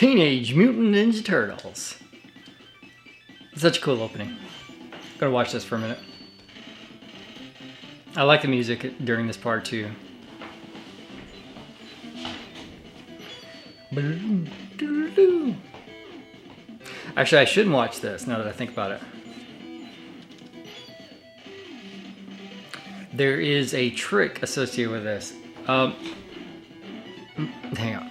Teenage Mutant Ninja Turtles. Such a cool opening. Gotta watch this for a minute. I like the music during this part too. Actually, I shouldn't watch this now that I think about it. There is a trick associated with this. Hang on.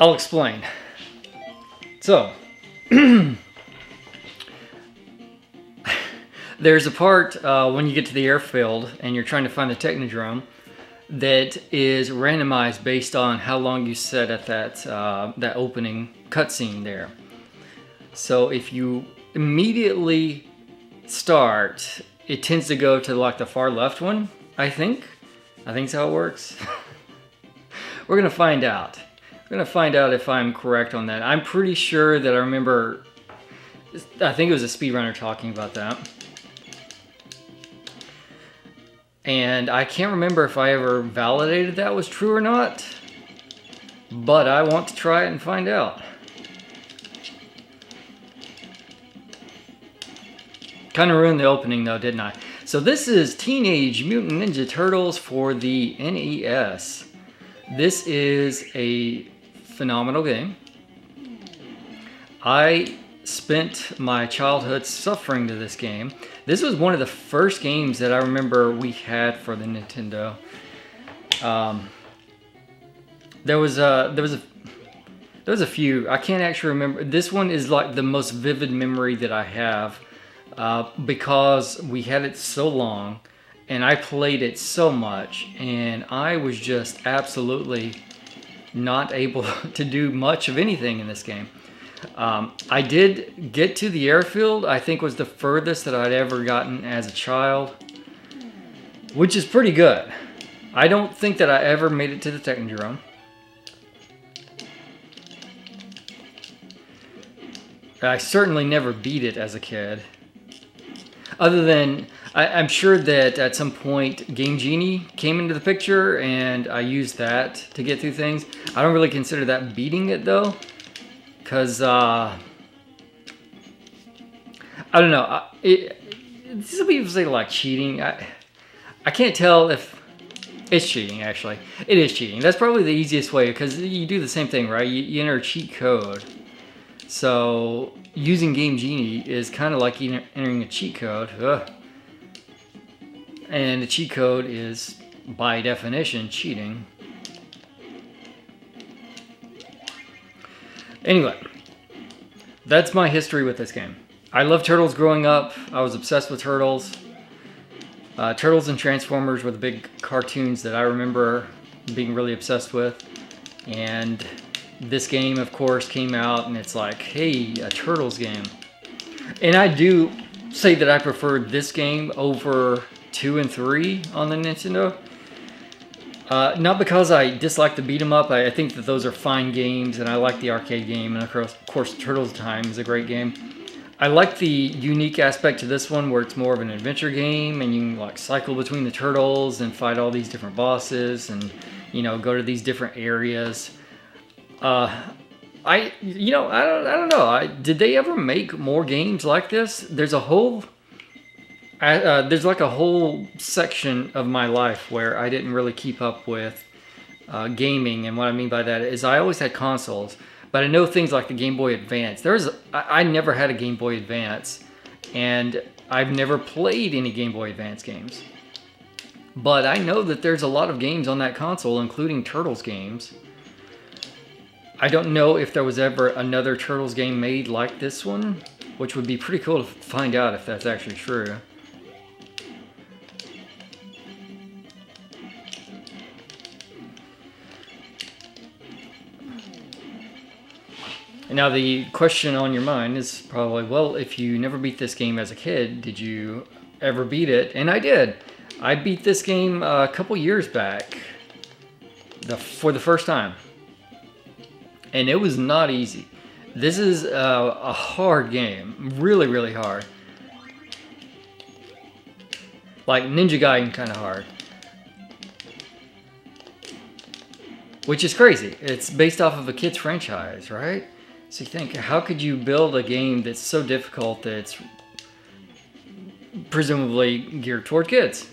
I'll explain. So, there's a part when you get to the airfield and you're trying to find the Technodrome that is randomized based on how long you set at that opening cutscene there. So if you immediately start, it tends to go to like the far left one, I think. I think that's how it works. We're gonna find out. We're gonna find out if I'm correct on that. I'm pretty sure that I remember, I think it was a speedrunner talking about that. And I can't remember if I ever validated that was true or not, but I want to try it and find out. Kind of ruined the opening though, didn't I? So this is Teenage Mutant Ninja Turtles for the NES. This is a phenomenal game. I spent my childhood suffering to this game. This was one of the first games that I remember we had for the Nintendo. There was a few. I can't actually remember. This one is like the most vivid memory that I have because we had it so long and I played it so much and I was just absolutely not able to do much of anything in this game. I did get to the airfield. I think was the furthest that I'd ever gotten as a child, which is pretty good. I don't think that I ever made it to the Technodrome. I certainly never beat it as a kid. Other than, I'm sure that at some point Game Genie came into the picture and I used that to get through things. I don't really consider that beating it though. Because, I don't know, some people say like cheating. I can't tell if it's cheating, actually. It is cheating. That's probably the easiest way, because you do the same thing, right? You enter a cheat code. So, using Game Genie is kind of like entering a cheat code. Ugh. And the cheat code is, by definition, cheating. Anyway, that's my history with this game. I loved Turtles growing up. I was obsessed with Turtles. Turtles and Transformers were the big cartoons that I remember being really obsessed with. And this game, of course, came out and it's like, hey, a Turtles game. And I do say that I preferred this game over 2 and 3 on the Nintendo. Not because I dislike the beat 'em up. I think that those are fine games, and I like the arcade game, and of course Turtles Time is a great game. I like the unique aspect to this one where it's more of an adventure game, and you can like cycle between the turtles and fight all these different bosses, and go to these different areas. I don't know. Did they ever make more games like this? There's a whole. There's like a whole section of my life where I didn't really keep up with gaming, and what I mean by that is I always had consoles, but I know things like the Game Boy Advance. I never had a Game Boy Advance, and I've never played any Game Boy Advance games. But I know that there's a lot of games on that console, including Turtles games. I don't know if there was ever another Turtles game made like this one, which would be pretty cool to find out if that's actually true. And now the question on your mind is probably, well, if you never beat this game as a kid, did you ever beat it? And I did. I beat this game a couple years back for the first time. And it was not easy. This is a hard game. Really, really hard. Like Ninja Gaiden kind of hard. which is crazy. It's based off of a kid's franchise, right? So you think, how could you build a game that's so difficult that it's presumably geared toward kids?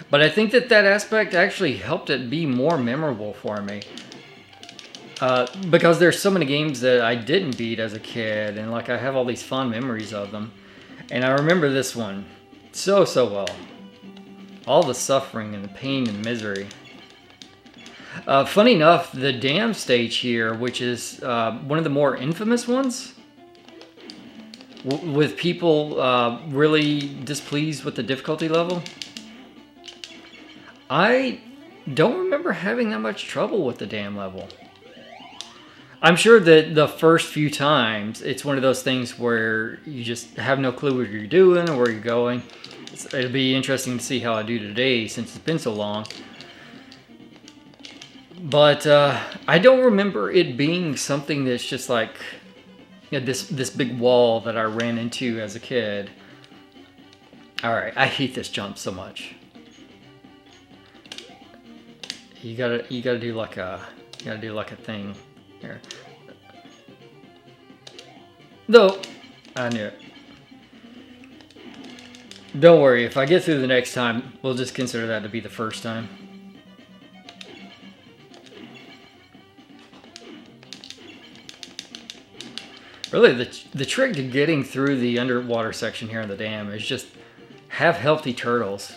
But I think that aspect actually helped it be more memorable for me. Because there's so many games that I didn't beat as a kid, and like I have all these fond memories of them. And I remember this one so well. All the suffering and the pain and misery. Funny enough, the dam stage here, which is one of the more infamous ones, with people really displeased with the difficulty level, I don't remember having that much trouble with the dam level. I'm sure that the first few times, it's one of those things where you just have no clue what you're doing or where you're going. It'll be interesting to see how I do today since it's been so long. But I don't remember it being something that's just like, you know, this big wall that I ran into as a kid. All right, I hate this jump so much. You gotta do like a thing here. Though I knew it. Don't worry, if I get through the next time, we'll just consider that to be the first time. Really, the trick to getting through the underwater section here in the dam is just have healthy turtles.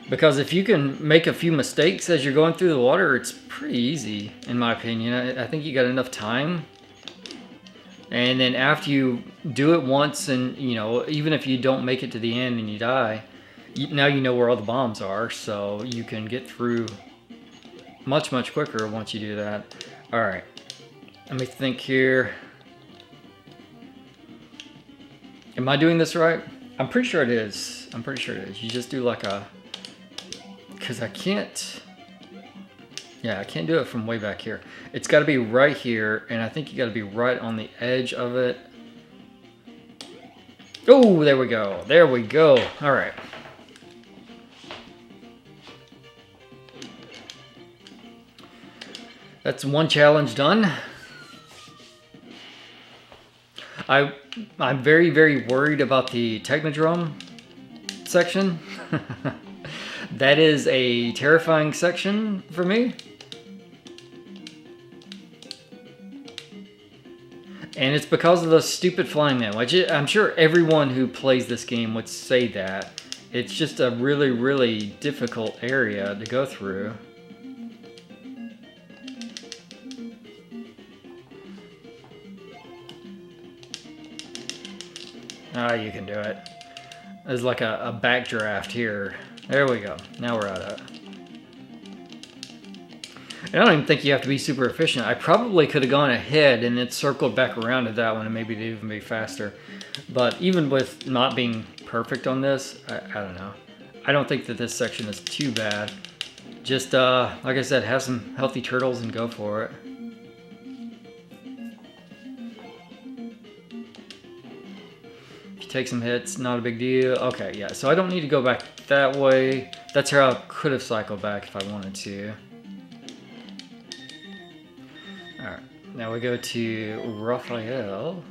Because if you can make a few mistakes as you're going through the water, it's pretty easy, in my opinion. I think you got enough time. And then after you do it once, and you know, even if you don't make it to the end and you die, now you know where all the bombs are, so you can get through much quicker once you do that. All right, let me think here. Am I doing this right? I'm pretty sure it is. I'm pretty sure it is. You just do like a... Because I can't... Yeah, I can't do it from way back here. It's got to be right here, and I think you got to be right on the edge of it. Oh, there we go. There we go. All right. That's one challenge done. I'm very worried about the Technodrome section. That is a terrifying section for me. And it's because of the stupid flying man, which I'm sure everyone who plays this game would say that. It's just a really difficult area to go through. Ah, you can do it. There's like a backdraft here. There we go. Now we're at it. I don't even think you have to be super efficient. I probably could have gone ahead and then circled back around to that one and maybe it'd even be faster. But even with not being perfect on this, I don't know. I don't think that this section is too bad. Just, like I said, have some healthy turtles and go for it. If you take some hits, not a big deal. Okay, yeah, so I don't need to go back that way. That's how I could have cycled back if I wanted to. Alright, now we go to Raphael.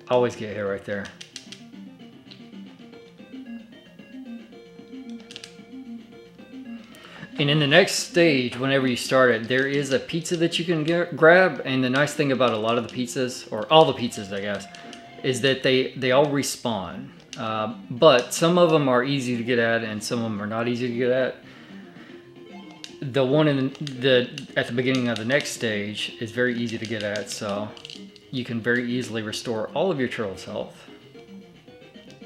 Always get hit right there. And in the next stage, whenever you start it, there is a pizza that you can grab. And the nice thing about a lot of the pizzas, or all the pizzas, I guess, is that they all respawn. But some of them are easy to get at, and some of them are not easy to get at. The one at the beginning of the next stage is very easy to get at, so you can very easily restore all of your turtles' health.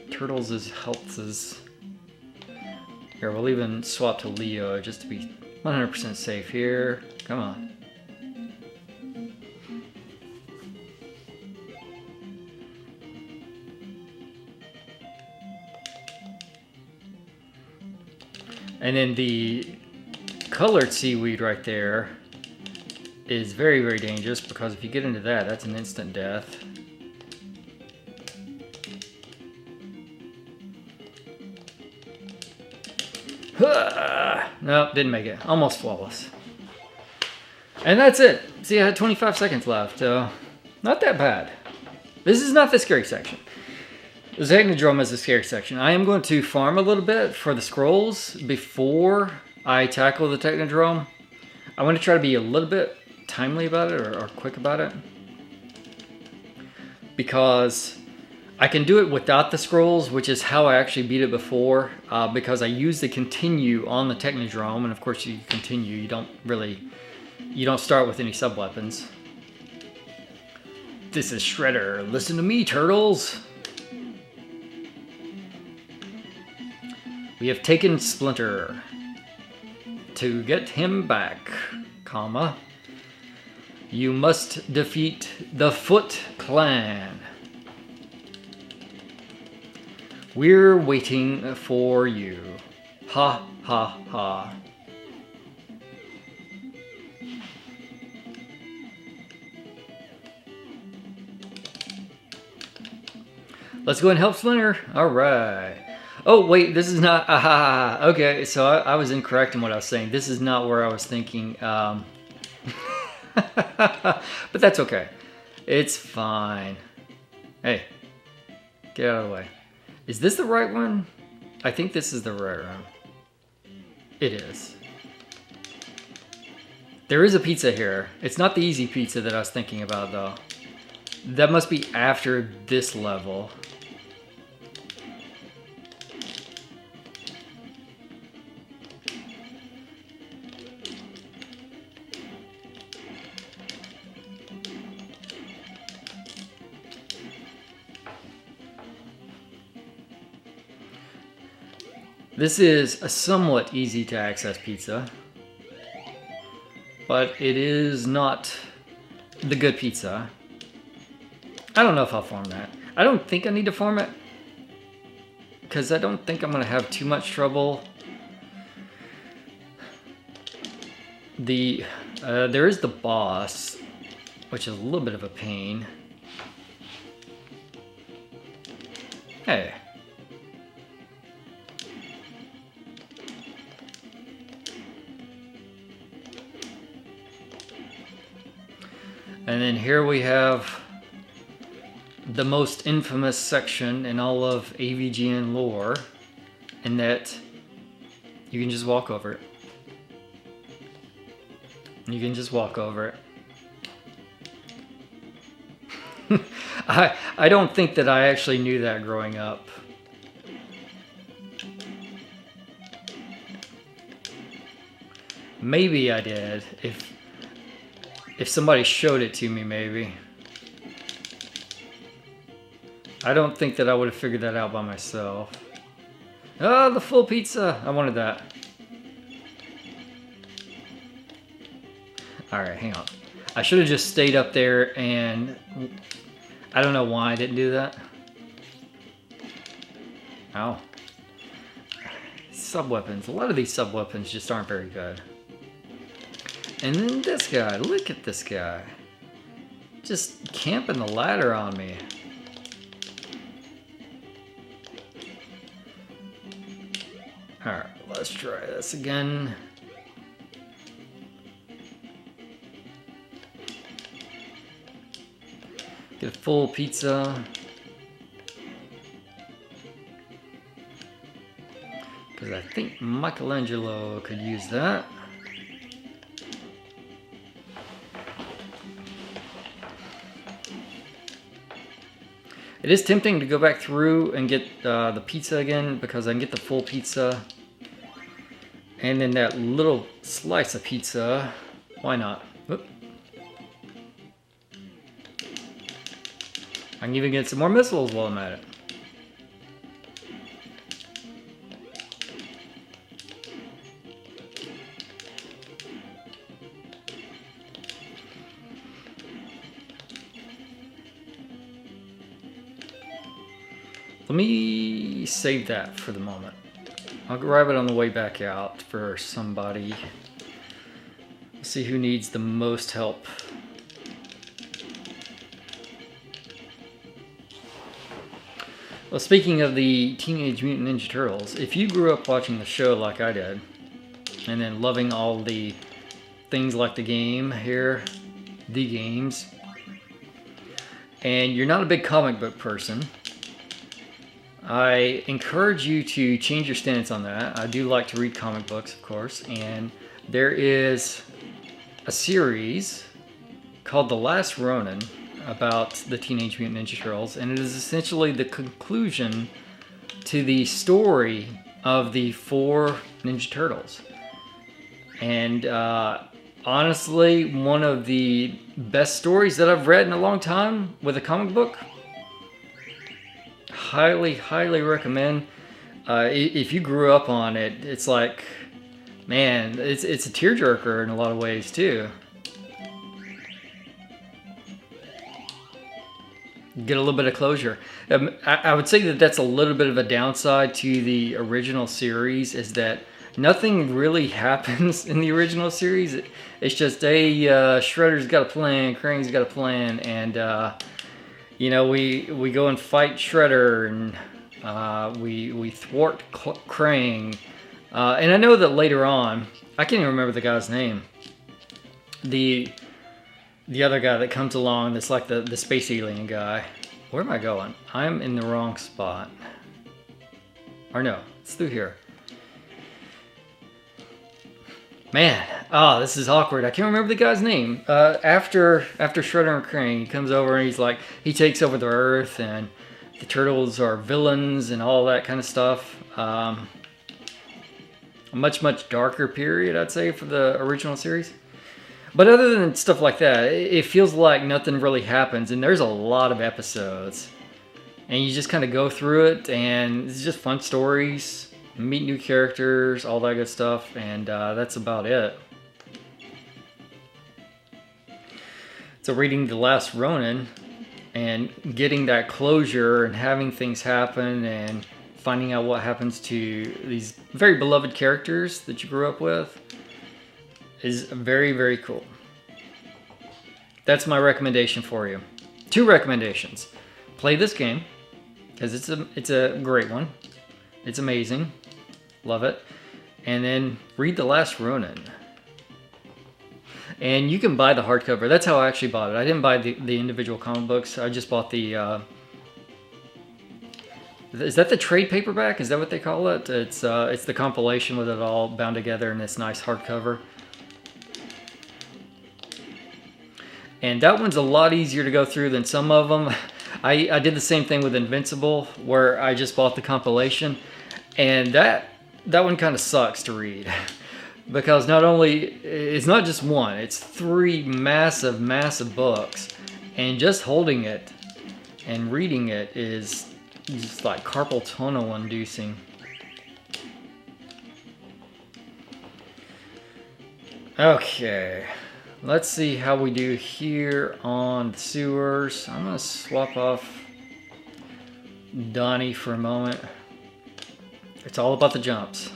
Turtles' health is... Here, we'll even swap to Leo just to be 100% safe here. Come on. And then the colored seaweed right there is very, very dangerous because if you get into that, that's an instant death. Nope, didn't make it. Almost flawless. And that's it. See, I had 25 seconds left. Not that bad. This is not the scary section. The Technodrome is the scary section. I am going to farm a little bit for the scrolls before I tackle the Technodrome. I want to try to be a little bit timely about it or quick about it. Because I can do it without the scrolls, which is how I actually beat it before. Because I use the continue on the Technodrome, and of course you continue. You don't start with any sub-weapons. This is Shredder. Listen to me, turtles. We have taken Splinter. To get him back, comma, you must defeat the Foot Clan. We're waiting for you. Ha ha ha. Let's go and help Splinter. All right. Oh, wait, this is not... okay, so I was incorrect in what I was saying. This is not where I was thinking. But that's okay. It's fine. Hey, get out of the way. Is this the right one? I think this is the right one. It is. There is a pizza here. It's not the easy pizza that I was thinking about, though. That must be after this level. This is a somewhat easy to access pizza, but it is not the good pizza. I don't know if I'll farm that. I don't think I need to farm it, because I don't think I'm going to have too much trouble. There is the boss, which is a little bit of a pain. Hey. And then here we have the most infamous section in all of AVGN lore, in that you can just walk over it. You can just walk over it. I don't think that I actually knew that growing up. Maybe I did, if somebody showed it to me, maybe. I don't think that I would have figured that out by myself. Oh, the full pizza! I wanted that. Alright, hang on. I should have just stayed up there and... I don't know why I didn't do that. Ow. Sub-weapons. A lot of these sub-weapons just aren't very good. And then this guy, look at this guy. Just camping the ladder on me. Alright, let's try this again. Get a full pizza. Because I think Michelangelo could use that. It is tempting to go back through and get the pizza again, because I can get the full pizza. And then that little slice of pizza. Why not? Whoop. I can even get some more missiles while I'm at it. Let me save that for the moment. I'll grab it on the way back out for somebody. see who needs the most help. Well, speaking of the Teenage Mutant Ninja Turtles, if you grew up watching the show like I did, and then loving all the things like the game here, the games, and you're not a big comic book person, I encourage you to change your stance on that. I do like to read comic books, of course, and there is a series called The Last Ronin about the Teenage Mutant Ninja Turtles, and it is essentially the conclusion to the story of the 4 Ninja Turtles. And honestly, one of the best stories that I've read in a long time with a comic book. Highly, highly recommend. If you grew up on it, it's like, man, it's a tearjerker in a lot of ways too. Get a little bit of closure. I would say that that's a little bit of a downside to the original series, is that nothing really happens in the original series. It's just, Shredder's got a plan, Krang's got a plan, and we go and fight Shredder, and we thwart Krang. And I know that later on, I can't even remember the guy's name. The other guy that comes along, that's like the space alien guy. Where am I going? I'm in the wrong spot. Or no, it's through here. Man, this is awkward. I can't remember the guy's name. After Shredder and Krang, he comes over and he takes over the Earth, and the Turtles are villains and all that kind of stuff. A much, much darker period, I'd say, for the original series. But other than stuff like that, it feels like nothing really happens, and there's a lot of episodes. And you just kind of go through it, and it's just fun stories, meet new characters, all that good stuff, and that's about it. So reading The Last Ronin, and getting that closure, and having things happen, and finding out what happens to these very beloved characters that you grew up with, is very, very cool. That's my recommendation for you. 2 recommendations. Play this game, because it's a great one. It's amazing. Love it. And then read The Last Ronin. And you can buy the hardcover. That's how I actually bought it. I didn't buy the individual comic books. I just bought the... is that the trade paperback? Is that what they call it? It's the compilation with it all bound together in this nice hardcover. And that one's a lot easier to go through than some of them. I did the same thing with Invincible, where I just bought the compilation. And that one kind of sucks to read. Because it's not just one, it's 3 massive, massive books. And just holding it and reading it is just like carpal tunnel inducing. Okay. Let's see how we do here on the sewers. I'm going to swap off Donnie for a moment. It's all about the jumps.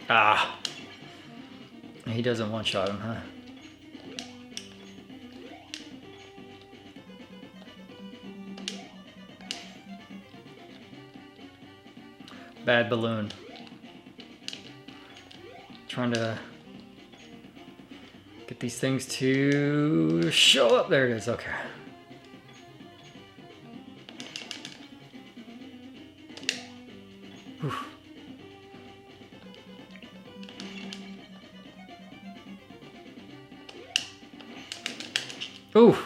Ah. He doesn't one-shot him, huh? Bad balloon. Trying to get these things to show up. There it is. Okay. Whew. Ooh,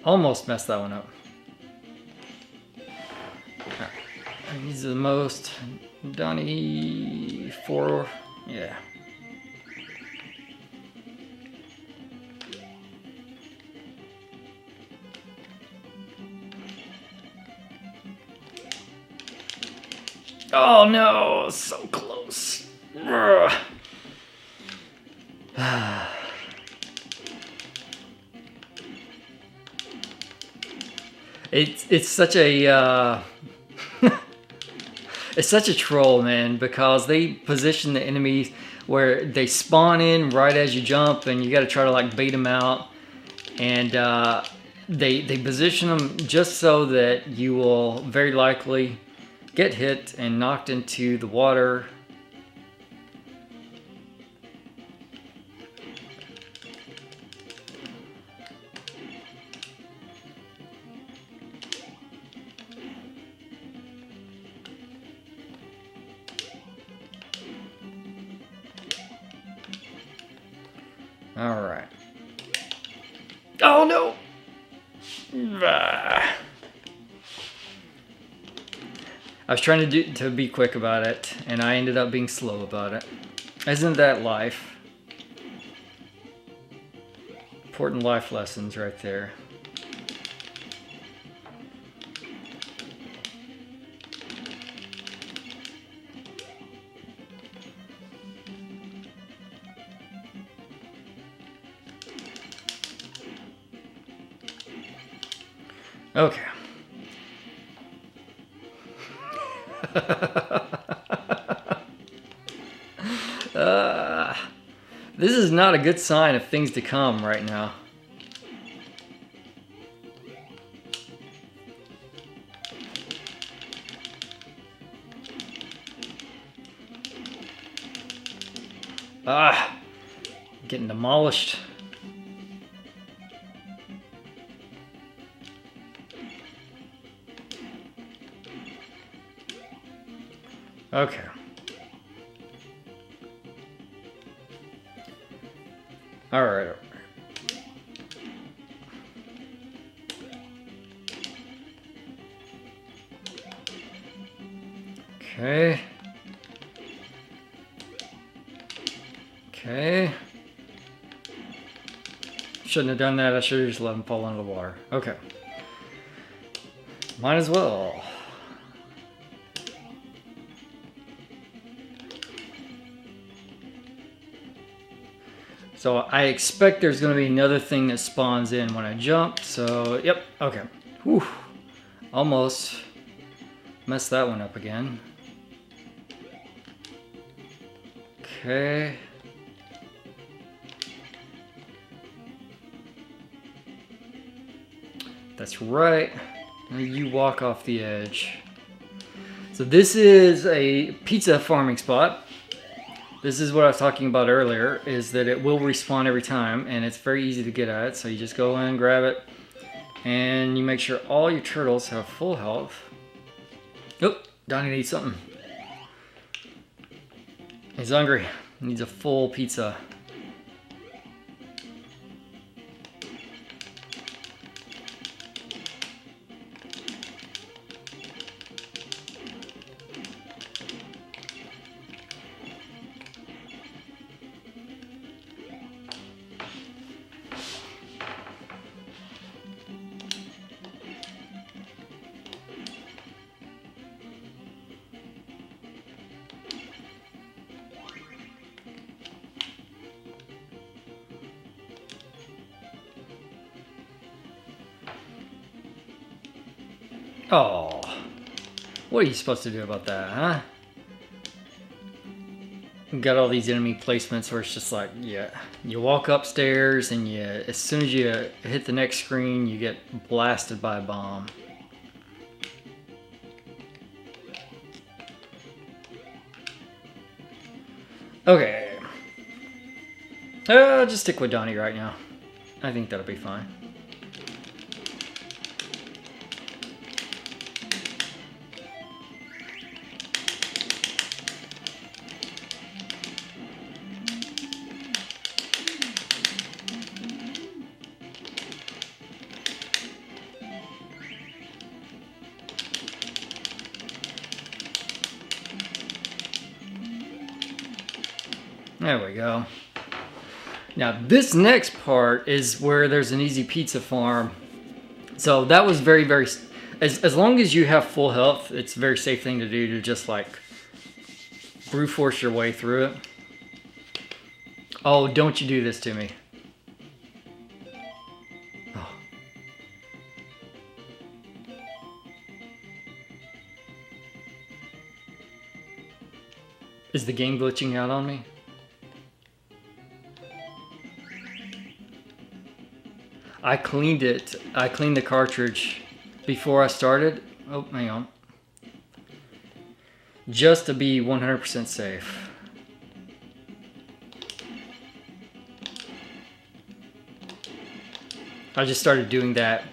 almost messed that one up. He's the most. Donnie 4. Yeah. Oh no, so close. It's such a it's such a troll, man, because they position the enemies where they spawn in right as you jump, and you got to try to like bait them out, and they position them just so that you will very likely get hit and knocked into the water. All right. Oh no! I was trying to be quick about it, and I ended up being slow about it. Isn't that life? Important life lessons right there. Okay. This is not a good sign of things to come right now. Getting demolished. Okay. All right. Okay. Okay. Shouldn't have done that. I should have just let him fall into the water. Okay. Might as well. So I expect there's going to be another thing that spawns in when I jump. So, yep. Okay. Whew. Almost messed that one up again. Okay. That's right. Now you walk off the edge. So this is a pizza farming spot. This is what I was talking about earlier, is that it will respawn every time, and it's very easy to get at. So you just go in, grab it, and you make sure all your turtles have full health. Oop, Donnie needs something. He's hungry. He needs a full pizza. Oh, what are you supposed to do about that, huh? Got all these enemy placements where it's just like, yeah, you walk upstairs and as soon as you hit the next screen, you get blasted by a bomb. Okay. I'll just stick with Donnie right now. I think that'll be fine. There we go. Now this next part is where there's an easy pizza farm. So that was very, very, as long as you have full health, it's a very safe thing to do, to just like brute force your way through it. Oh, don't you do this to me. Oh. Is the game glitching out on me? I cleaned it. I cleaned the cartridge before I started. Oh, hang on. Just to be 100% safe. I just started doing that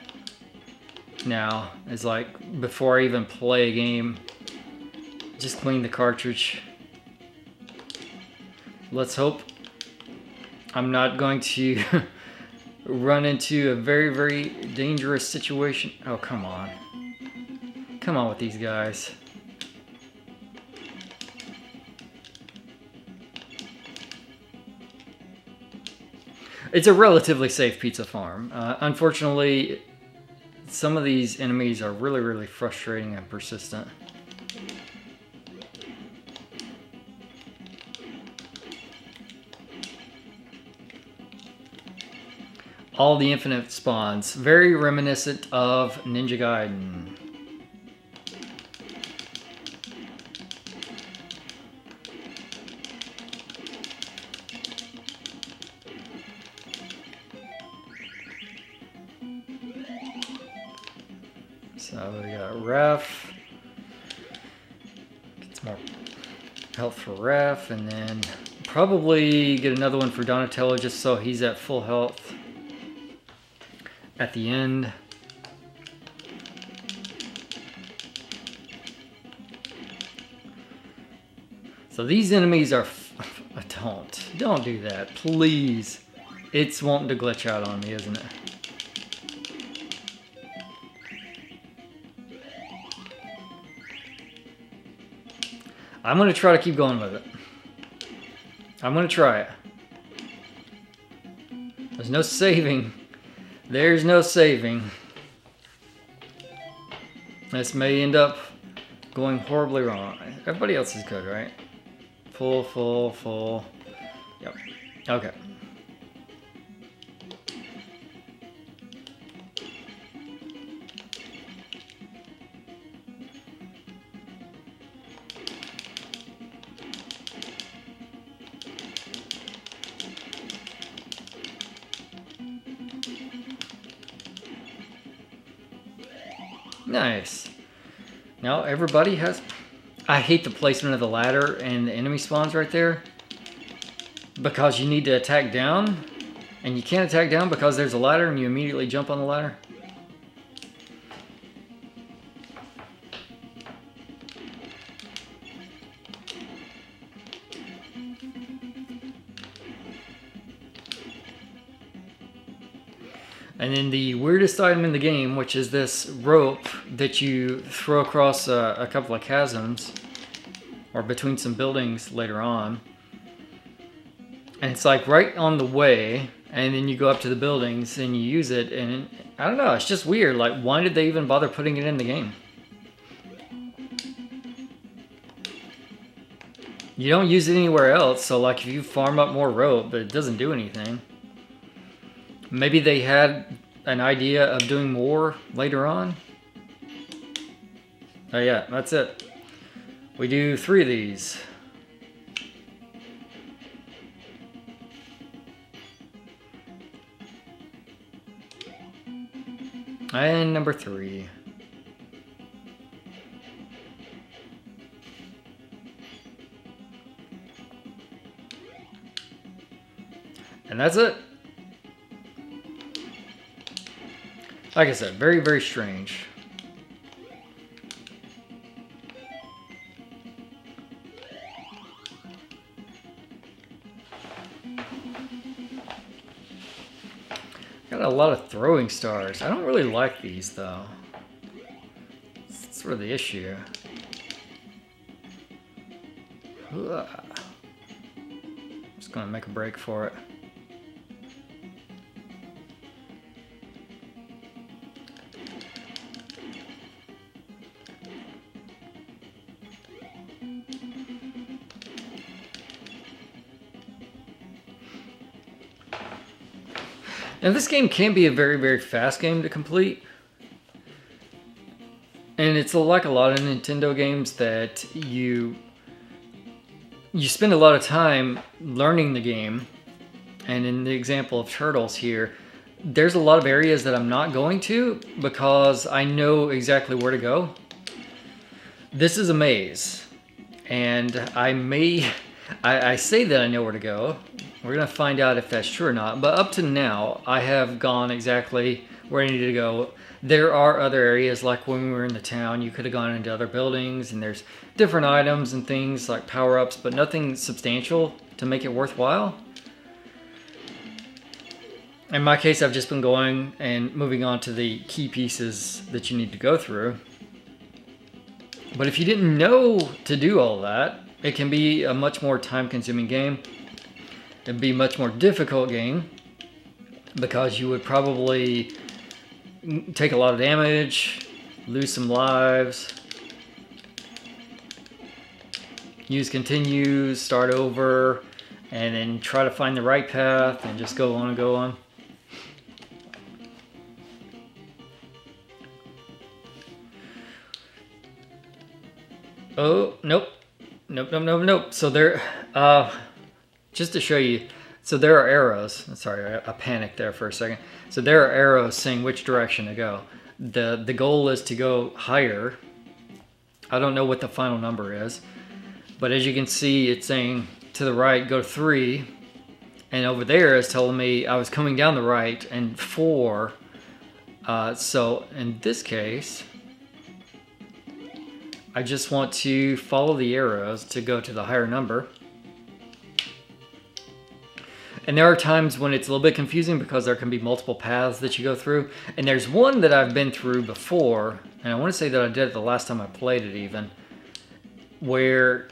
now. It's like before I even play a game, just clean the cartridge. Let's hope I'm not going to run into a very, very dangerous situation. Oh, come on. Come on with these guys. It's a relatively safe pizza farm. Unfortunately, some of these enemies are really, really frustrating and persistent. All the infinite spawns. Very reminiscent of Ninja Gaiden. So we got Ref. Get some more health for Ref, and then probably get another one for Donatello just so he's at full health at the end. So these enemies are... Don't do that, please. It's wanting to glitch out on me, isn't it? I'm going to try to keep going with it. I'm going to try it. There's no saving. There's no saving. This may end up going horribly wrong. Everybody else is good, right? Full, full, full. Yep. Okay. Nice. Now everybody has... I hate the placement of the ladder and the enemy spawns right there, because you need to attack down, and you can't attack down because there's a ladder and you immediately jump on the ladder. And then the weirdest item in the game, which is this rope that you throw across a couple of chasms, or between some buildings later on. And it's like right on the way, and then you go up to the buildings and you use it, and I don't know, it's just weird. Like, why did they even bother putting it in the game? You don't use it anywhere else, so like if you farm up more rope, but it doesn't do anything. Maybe they had an idea of doing more later on. Oh yeah, that's it. We do 3 of these. And number 3. And that's it. Like I said, very, very strange. Got a lot of throwing stars. I don't really like these, though. That's sort of the issue. Just gonna make a break for it. And this game can be a very, very fast game to complete. And it's like a lot of Nintendo games that you you spend a lot of time learning the game. And in the example of turtles here, there's a lot of areas that I'm not going to because I know exactly where to go. This is a maze, and I say that I know where to go. We're gonna find out if that's true or not, but up to now, I have gone exactly where I needed to go. There are other areas, like when we were in the town, you could have gone into other buildings, and there's different items and things like power-ups, but nothing substantial to make it worthwhile. In my case, I've just been going and moving on to the key pieces that you need to go through. But if you didn't know to do all that, it can be a much more time-consuming game. It'd be a much more difficult game because you would probably take a lot of damage, lose some lives, use continues, start over, and then try to find the right path and just go on and go on. Oh, nope. Nope. So there, just to show you, so there are arrows. Sorry, I panicked there for a second. So there are arrows saying which direction to go. The goal is to go higher. I don't know what the final number is, but as you can see, it's saying to the right, go 3. And over there is telling me I was coming down the right and 4. So in this case, I just want to follow the arrows to go to the higher number. And there are times when it's a little bit confusing because there can be multiple paths that you go through. And there's one that I've been through before, and I want to say that I did it the last time I played it even, where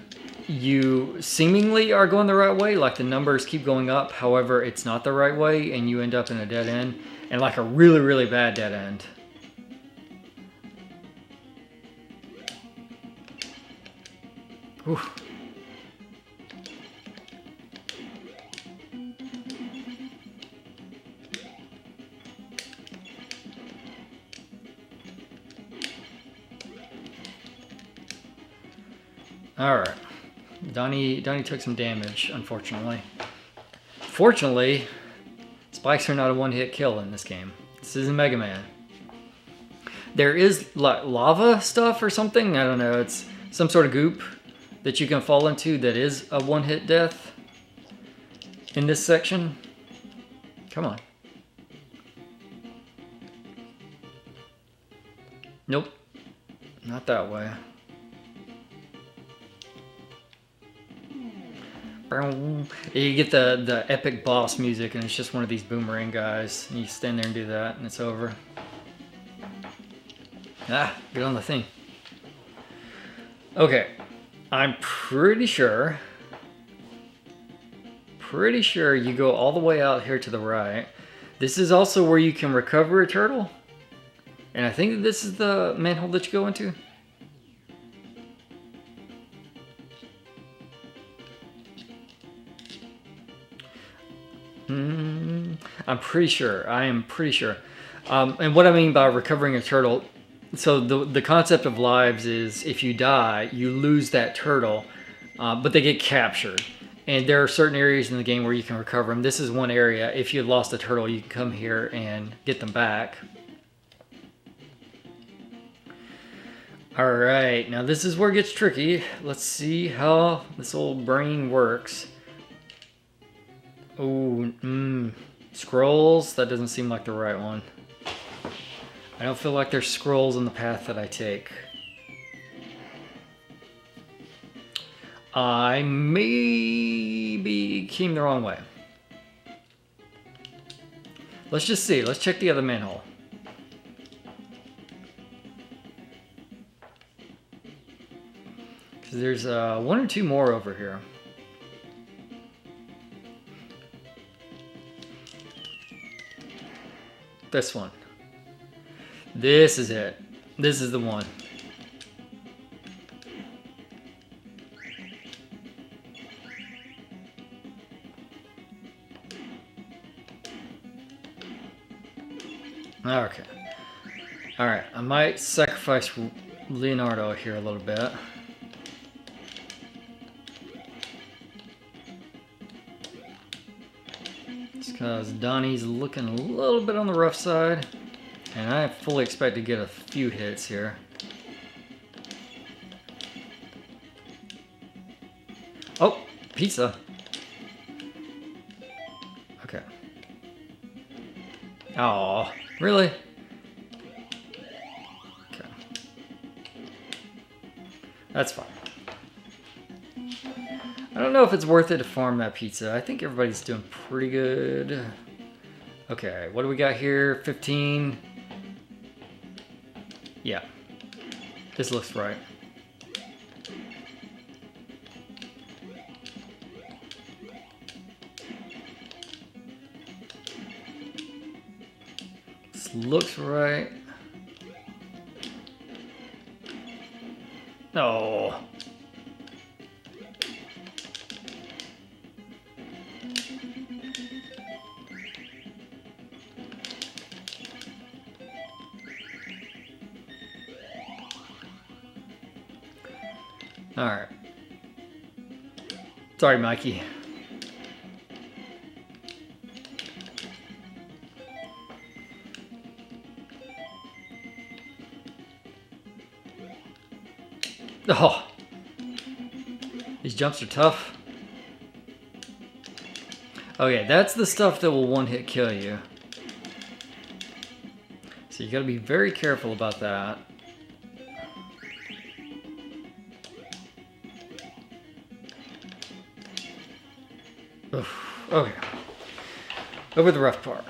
you seemingly are going the right way, like the numbers keep going up, however it's not the right way, and you end up in a dead end, and like a really, really bad dead end. Whew. All right, Donnie took some damage, unfortunately. Fortunately, spikes are not a one-hit kill in this game. This isn't Mega Man. There is like lava stuff or something. I don't know. It's some sort of goop that you can fall into that is a one-hit death in this section. Come on. Nope. Not that way. You get the epic boss music, and it's just one of these boomerang guys. And you stand there and do that, and it's over. Ah, get on the thing. Okay, I'm pretty sure you go all the way out here to the right. This is also where you can recover a turtle. And I think that this is the manhole that you go into. I'm pretty sure. I am pretty sure. And what I mean by recovering a turtle, so the concept of lives is if you die, you lose that turtle, but they get captured. And there are certain areas in the game where you can recover them. This is one area. If you lost a turtle, you can come here and get them back. All right, now this is where it gets tricky. Let's see how this old brain works. Oh, scrolls? That doesn't seem like the right one. I don't feel like there's scrolls in the path that I take. I maybe came the wrong way. Let's just see. Let's check the other manhole. Because there's one or two more over here. This one. This is it. This is the one. Okay. Alright, I might sacrifice Leonardo here a little bit. because Donnie's looking a little bit on the rough side. And I fully expect to get a few hits here. Oh, pizza. Okay. Oh, really? Okay. That's fine. I don't know if it's worth it to farm that pizza. I think everybody's doing pretty good. Okay, what do we got here? 15. Yeah. This looks right. This looks right. No. All right. Sorry, Mikey. Oh. These jumps are tough. Okay, that's the stuff that will one-hit kill you. So you gotta be very careful about that. Oof. Okay. Over the rough part.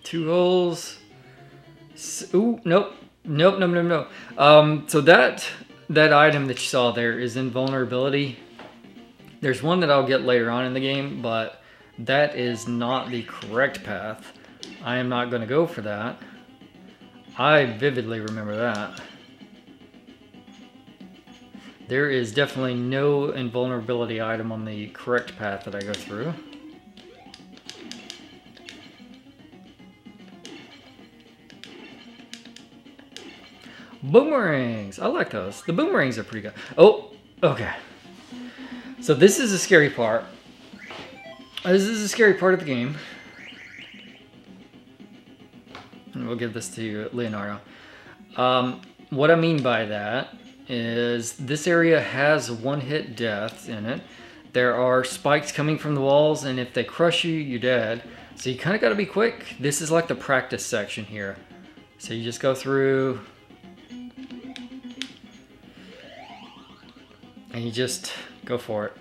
2 holes. Ooh, nope. Nope, no, no, no. So that item that you saw there is invulnerability. There's one that I'll get later on in the game, but that is not the correct path. I am not going to go for that. I vividly remember that. There is definitely no invulnerability item on the correct path that I go through. Boomerangs! I like those. The boomerangs are pretty good. Oh, okay. So this is a scary part. This is a scary part of the game. And we'll give this to Leonardo. What I mean by that is this area has one-hit deaths in it. There are spikes coming from the walls, and if they crush you, you're dead. So you kind of got to be quick. This is like the practice section here. So you just go through, and you just go for it.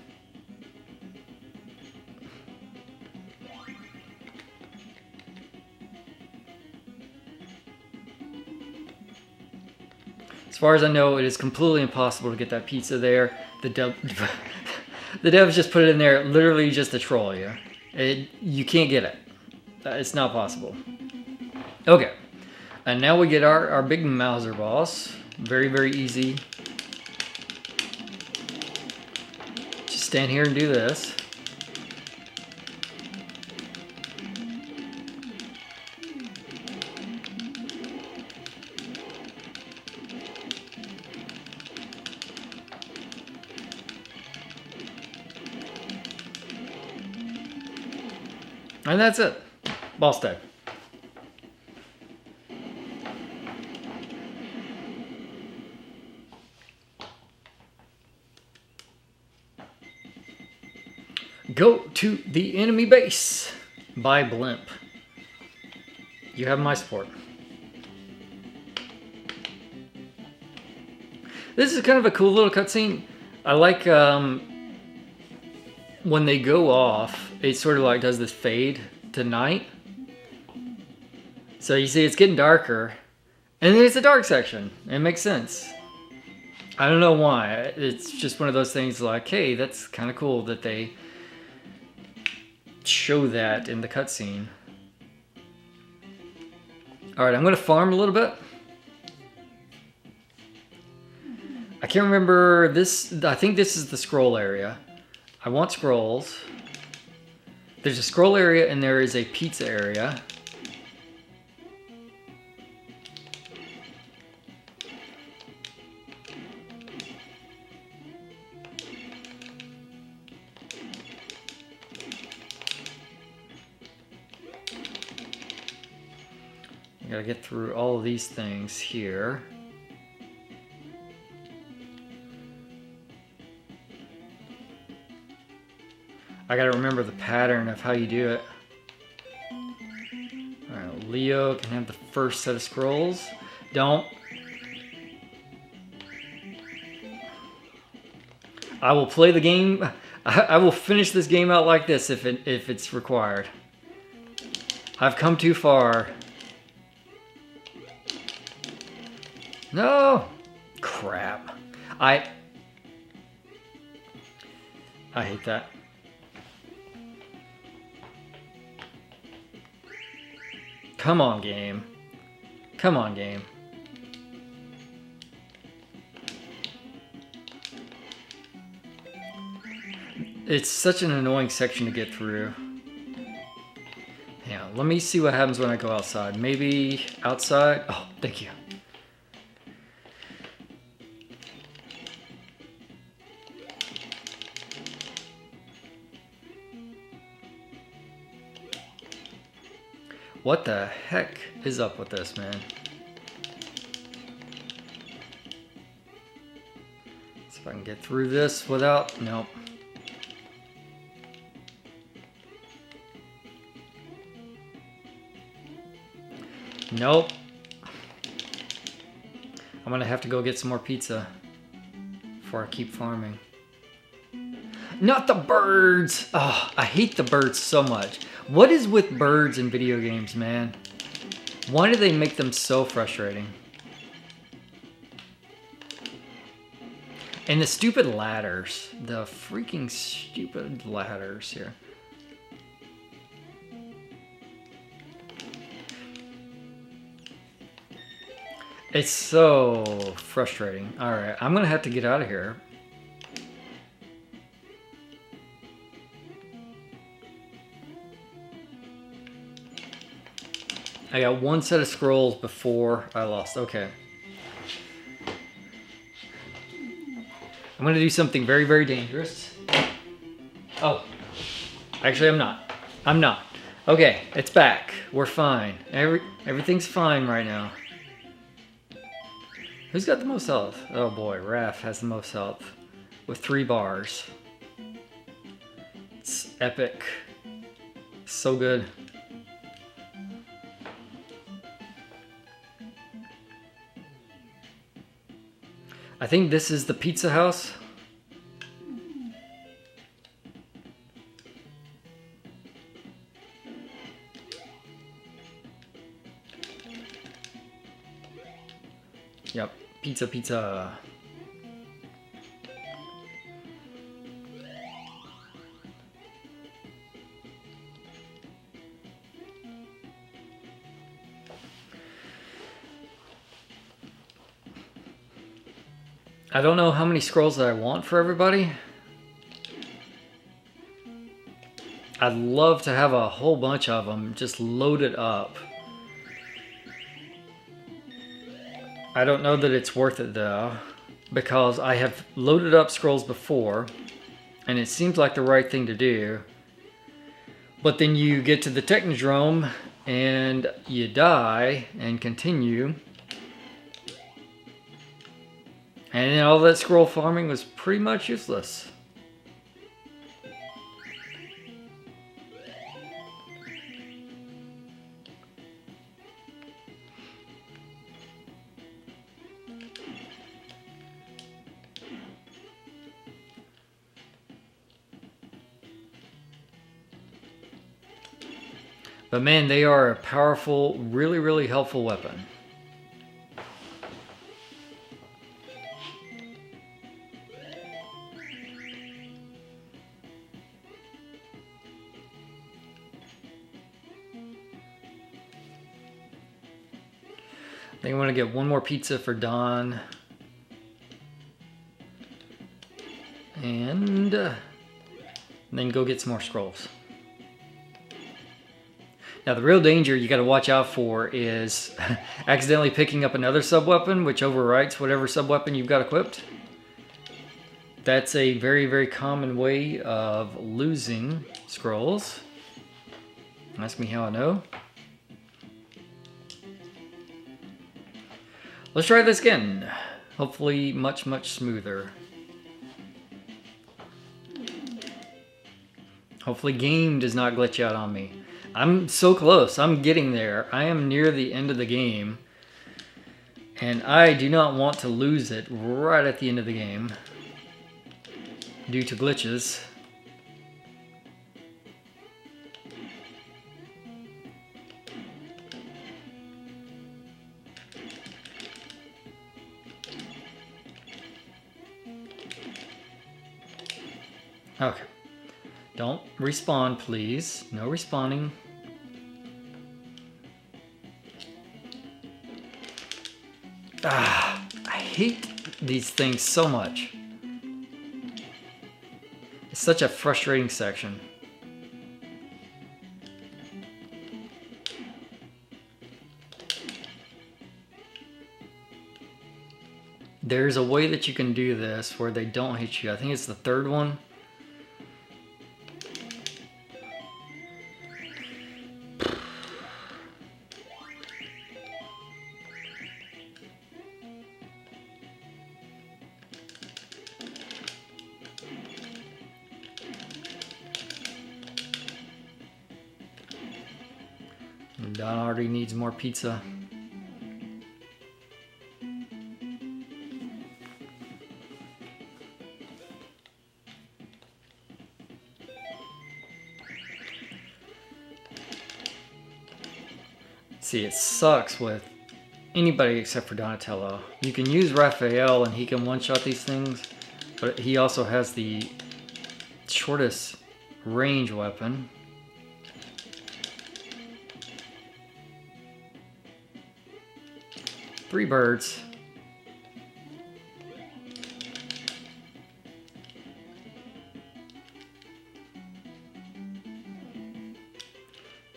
As far as I know, it is completely impossible to get that pizza there. The devs just put it in there literally just to troll you. You can't get it. It's not possible. Okay. And now we get our big Mauser boss. Very, very easy. Just stand here and do this. And that's it. Boss dead. Go to the enemy base. By Blimp. You have my support. This is kind of a cool little cutscene. I like when they go off, it sort of like does this fade to night. So you see it's getting darker, and then it's a dark section. It makes sense. I don't know why. It's just one of those things like, hey, that's kind of cool that they show that in the cutscene. Alright, I'm going to farm a little bit. I can't remember this. I think this is the scroll area. I want scrolls. There's a scroll area and there is a pizza area. Gotta get through all of these things here. I gotta remember the pattern of how you do it. Alright, Leo can have the first set of scrolls. Don't. I will play the game. I will finish this game out like this if it's required. I've come too far. No! Crap. I hate that. Come on, game. Come on, game. It's such an annoying section to get through. Yeah, let me see what happens when I go outside. Maybe outside? Oh, thank you. What the heck is up with this, man? See if I can get through this without... Nope. Nope. I'm gonna have to go get some more pizza before I keep farming. Not the birds! Oh, I hate the birds so much. What is with birds in video games, man? Why do they make them so frustrating? And the stupid ladders. The freaking stupid ladders here. It's so frustrating. Alright, I'm gonna have to get out of here. I got one set of scrolls before I lost. Okay. I'm gonna do something very, very dangerous. Oh. Actually, I'm not. I'm not. Okay, it's back. We're fine. Everything's fine right now. Who's got the most health? Oh boy, Raph has the most health. With 3 bars. It's epic. So good. I think this is the pizza house. Yep, pizza, pizza. I don't know how many scrolls that I want for everybody. I'd love to have a whole bunch of them just loaded up. I don't know that it's worth it though, because I have loaded up scrolls before and it seems like the right thing to do. But then you get to the Technodrome and you die and continue. And then all that scroll farming was pretty much useless. But man, they are a powerful, really, really helpful weapon. I think I want to get one more pizza for Don. And then go get some more scrolls. Now the real danger you got to watch out for is accidentally picking up another sub-weapon which overwrites whatever sub-weapon you've got equipped. That's a very, very common way of losing scrolls. Ask me how I know. Let's try this again. Hopefully much, much smoother. Hopefully game does not glitch out on me. I'm so close. I'm getting there. I am near the end of the game. And I do not want to lose it right at the end of the game due to glitches. Okay. Don't respawn, please. No respawning. Ah, I hate these things so much. It's such a frustrating section. There's a way that you can do this where they don't hit you. I think it's the third one. Don already needs more pizza. See, it sucks with anybody except for Donatello. You can use Raphael and he can one-shot these things, but he also has the shortest range weapon. Three birds.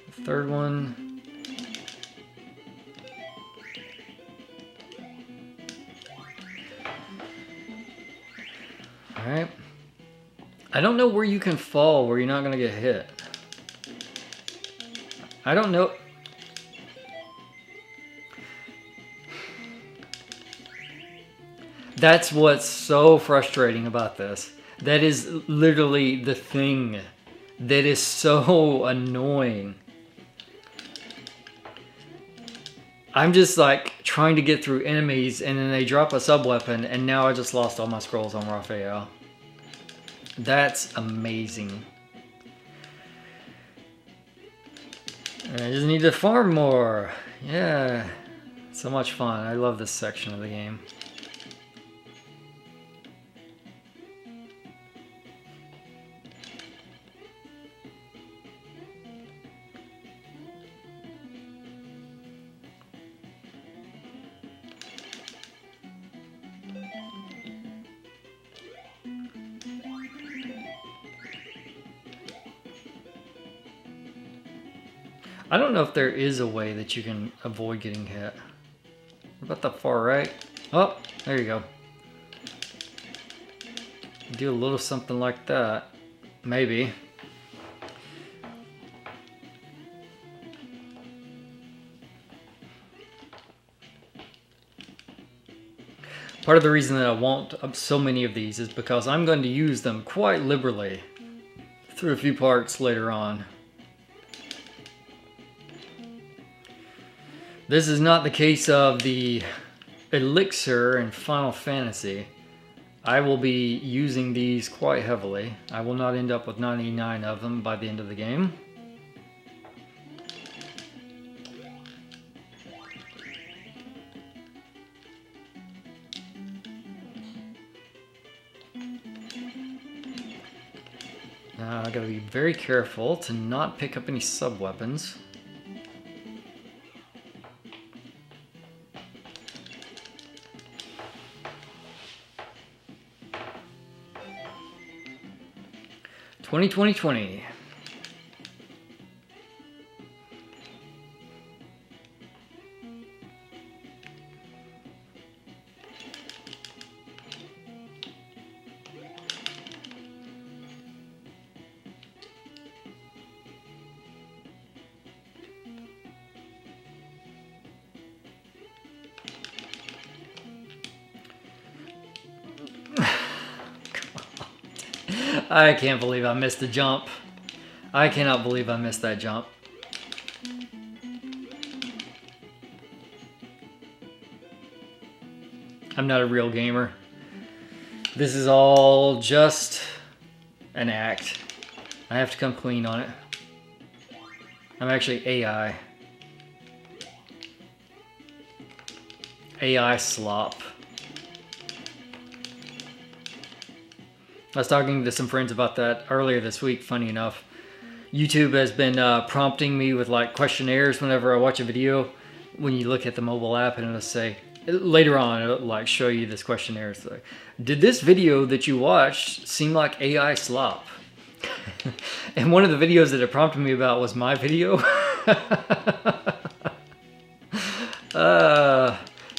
The third one. Alright. I don't know where you can fall where you're not going to get hit. I don't know. That's what's so frustrating about this. That is literally the thing that is so annoying. I'm just like trying to get through enemies and then they drop a sub-weapon and now I just lost all my scrolls on Raphael. That's amazing. I just need to farm more. Yeah, so much fun. I love this section of the game. I don't know if there is a way that you can avoid getting hit. What about the far right? Oh, there you go. Do a little something like that. Maybe. Part of the reason that I want so many of these is because I'm going to use them quite liberally through a few parts later on. This is not the case of the elixir in Final Fantasy. I will be using these quite heavily. I will not end up with 99 of them by the end of the game. Now I gotta be very careful to not pick up any sub-weapons. "2020." I can't believe I missed the jump. I cannot believe I missed that jump. I'm not a real gamer. This is all just an act. I have to come clean on it. I'm actually AI. AI slop. I was talking to some friends about that earlier this week, funny enough. YouTube has been prompting me with like questionnaires whenever I watch a video. When you look at the mobile app and it'll say, later on it'll like show you this questionnaire. It's like, did this video that you watched seem like AI slop? And one of the videos that it prompted me about was my video.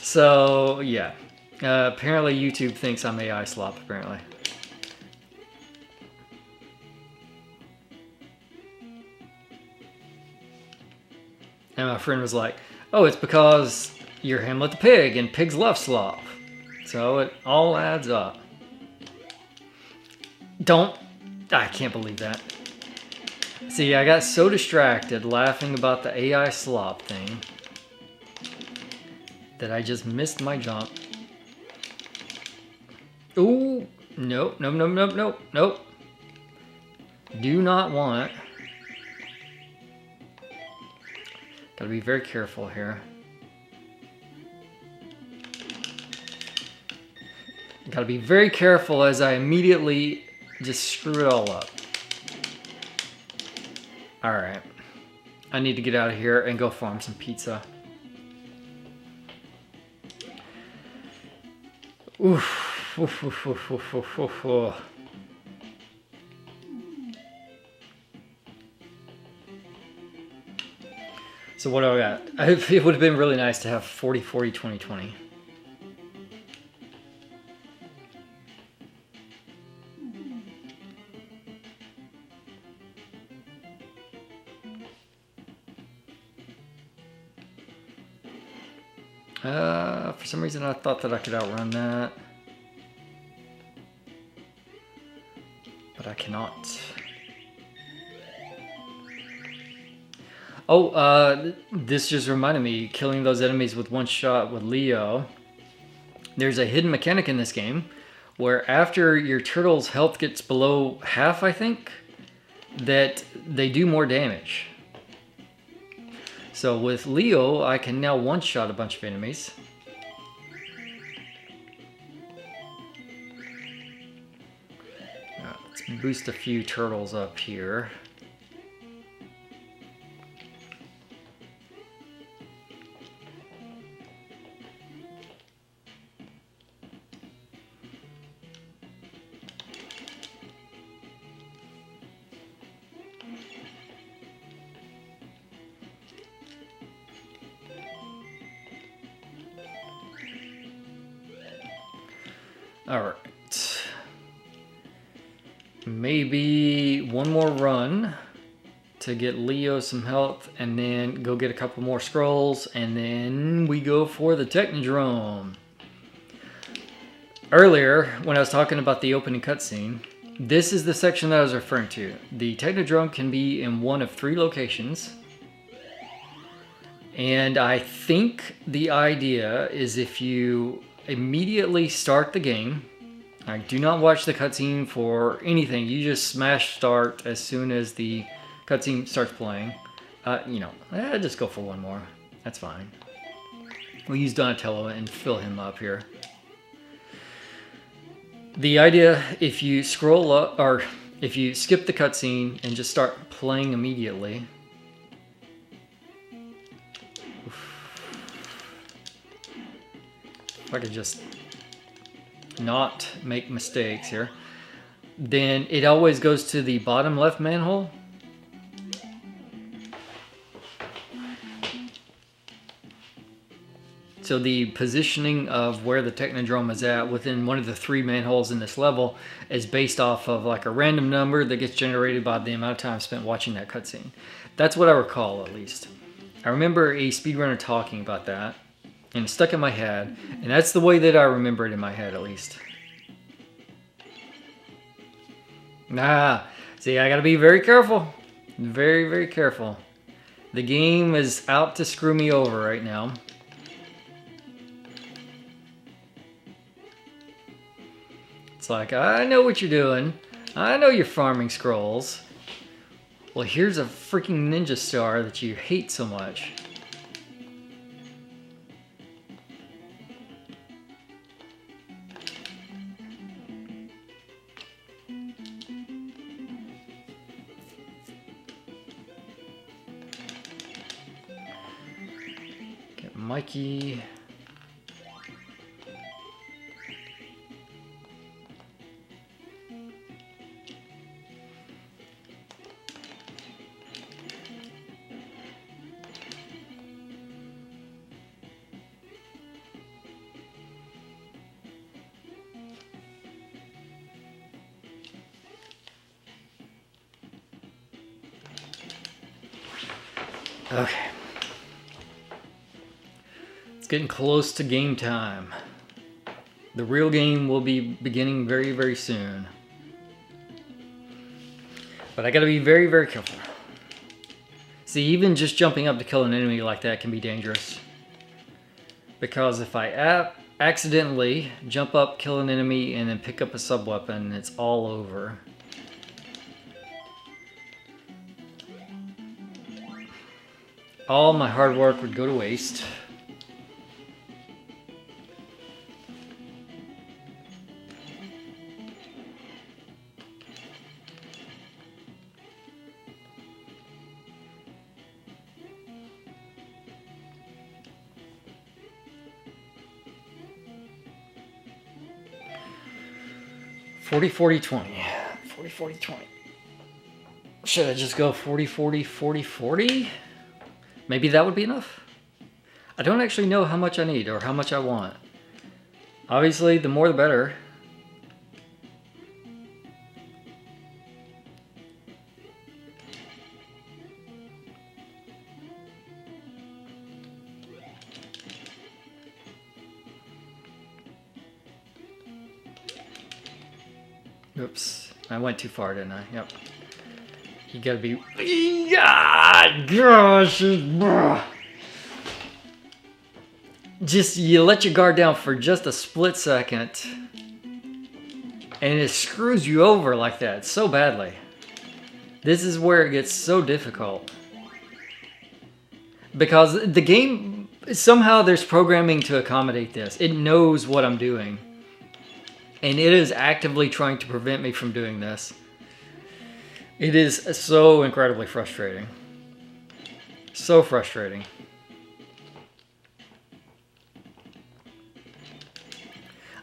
So yeah, apparently YouTube thinks I'm AI slop, apparently. And my friend was like, oh, it's because you're Hamlet the pig and pigs love slop. So it all adds up. I can't believe that. See, I got so distracted laughing about the AI slop thing that I just missed my jump. Ooh, nope, nope, nope, nope, nope, nope. Do not want. Gotta be very careful here. Gotta be very careful as I immediately just screw it all up. Alright. I need to get out of here and go farm some pizza. Oof. Oof, oof, oof, oof, oof, oof, oof. So what do I got? It would have been really nice to have 40, 40, 20, 20. For some reason I thought that I could outrun that. But I cannot. Oh, this just reminded me, killing those enemies with one shot with Leo. There's a hidden mechanic in this game where after your turtle's health gets below half, I think, that they do more damage. So with Leo, I can now one-shot a bunch of enemies. Let's boost a few turtles up here. All right. Maybe one more run to get Leo some health and then go get a couple more scrolls and then we go for the Technodrome. Earlier, when I was talking about the opening cutscene, this is the section that I was referring to. The Technodrome can be in one of 3 locations. And I think the idea is if you immediately start the game, do not watch the cutscene for anything. You just smash start as soon as the cutscene starts playing. Just go for one more. That's fine. We'll use Donatello and fill him up here. The idea, if you scroll up, or if you skip the cutscene and just start playing immediately. If I could just not make mistakes here, then it always goes to the bottom left manhole. So the positioning of where the Technodrome is at within one of the 3 manholes in this level is based off of like a random number that gets generated by the amount of time spent watching that cutscene. That's what I recall, at least. I remember a speedrunner talking about that. And it's stuck in my head, and that's the way that I remember it in my head, at least. Nah, see, I gotta be very careful. Very, very careful. The game is out to screw me over right now. It's like, I know what you're doing. I know you're farming scrolls. Well, here's a freaking ninja star that you hate so much. Get Mikey. Okay. It's getting close to game time. The real game will be beginning very, very soon. But I gotta be very, very careful. See, even just jumping up to kill an enemy like that can be dangerous. Because if I accidentally jump up, kill an enemy, and then pick up a sub-weapon, it's all over. All my hard work would go to waste. Forty, 40, 20. 40, 40, 20. Should I just go 40, 40, 40, 40? Maybe that would be enough. I don't actually know how much I need or how much I want. Obviously, the more the better. Oops, I went too far, didn't I? Yep. You gotta be... God, gosh! Just, you let your guard down for just a split second, and it screws you over like that so badly. This is where it gets so difficult. Because the game, somehow there's programming to accommodate this. It knows what I'm doing. And it is actively trying to prevent me from doing this. It is so incredibly frustrating. So frustrating.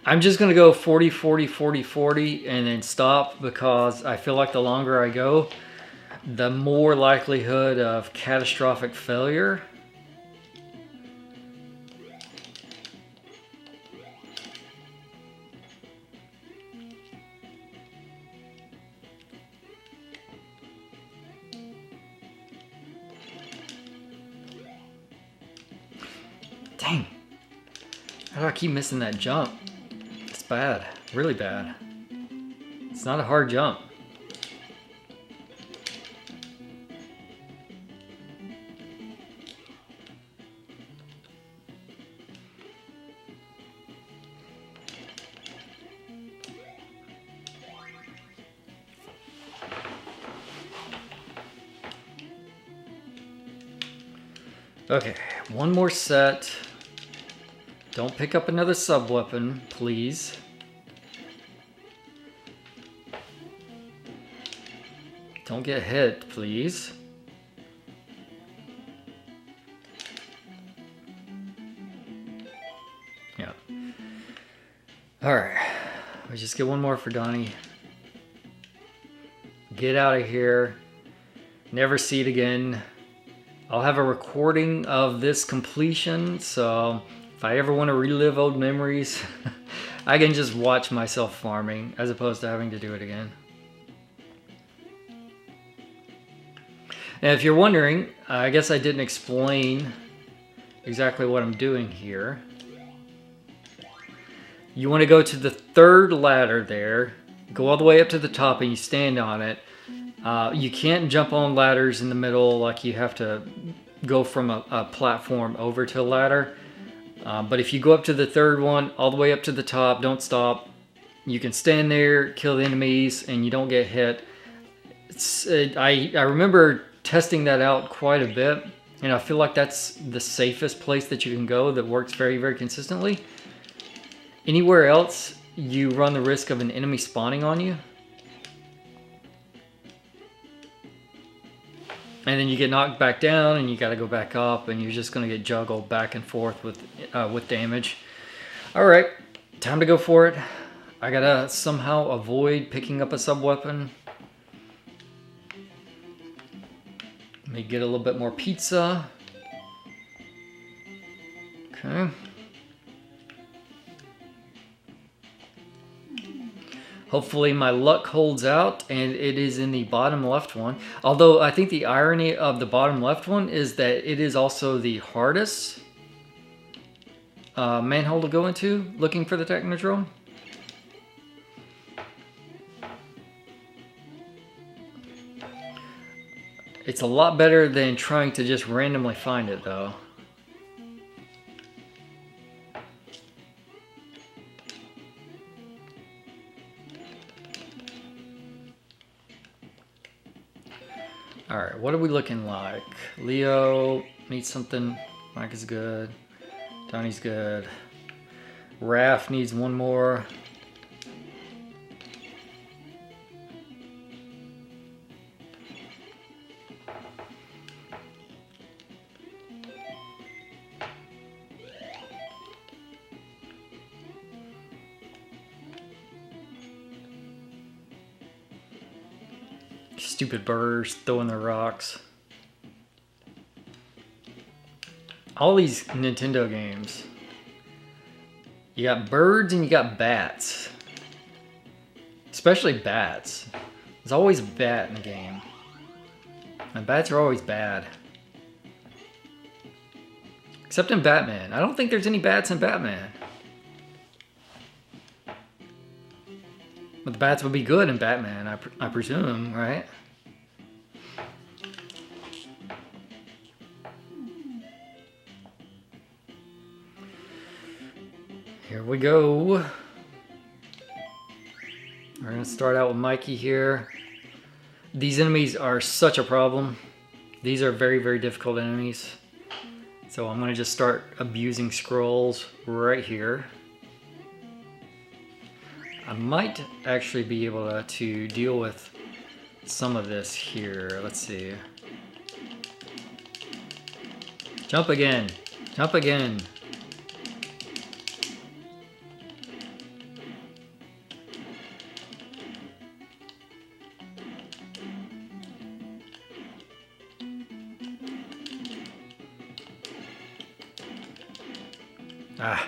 I'm just going to go 40, 40, 40, 40 and then stop because I feel like the longer I go, the more likelihood of catastrophic failure. Dang. How do I keep missing that jump? It's bad. Really bad. It's not a hard jump. Okay, one more set. Don't pick up another sub-weapon, please. Don't get hit, please. Yeah. Alright. We just get one more for Donnie. Get out of here. Never see it again. I'll have a recording of this completion, so if I ever want to relive old memories, I can just watch myself farming as opposed to having to do it again. Now, if you're wondering, I guess I didn't explain exactly what I'm doing here. You want to go to the third ladder there, go all the way up to the top and you stand on it. You can't jump on ladders in the middle, like you have to go from a platform over to a ladder. But if you go up to the third one, all the way up to the top, don't stop. You can stand there, kill the enemies, and you don't get hit. I remember testing that out quite a bit, and I feel like that's the safest place that you can go that works very, very consistently. Anywhere else, you run the risk of an enemy spawning on you. And then you get knocked back down, and you got to go back up, and you're just going to get juggled back and forth with damage. All right, time to go for it. I got to somehow avoid picking up a sub-weapon. Let me get a little bit more pizza. Okay. Hopefully my luck holds out, and it is in the bottom left one. Although I think the irony of the bottom left one is that it is also the hardest manhole to go into, looking for the Technodrome. It's a lot better than trying to just randomly find it, though. Alright, what are we looking like? Leo needs something. Mike is good. Donnie's good. Raph needs one more. Stupid birds throwing their rocks. All these Nintendo games. You got birds and you got bats. Especially bats. There's always a bat in the game. And bats are always bad. Except in Batman. I don't think there's any bats in Batman. But the bats would be good in Batman, I presume, right? Here we go. We're gonna start out with Mikey here. These enemies are such a problem. These are very, very difficult enemies. So I'm gonna just start abusing scrolls right here. I might actually be able to deal with some of this here. Let's see. Jump again. Jump again. Ah.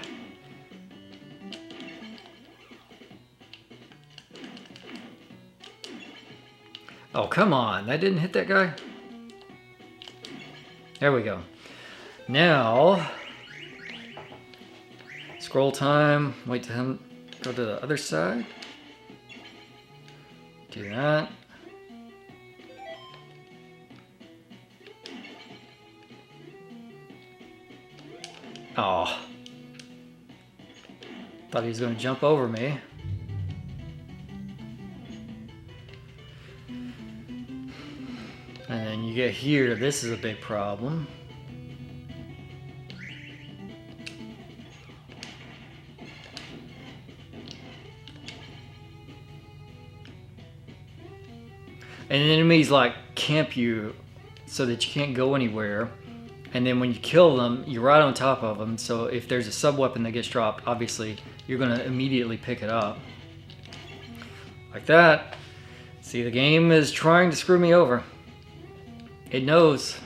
Oh, come on. That didn't hit that guy? There we go. Now, scroll time. Wait till him go to the other side. Do that. Oh. Thought he was going to jump over me. And then you get here, this is a big problem. And enemies like camp you so that you can't go anywhere. And then when you kill them, you're right on top of them. So if there's a sub-weapon that gets dropped, obviously you're going to immediately pick it up. Like that. See, the game is trying to screw me over. It knows.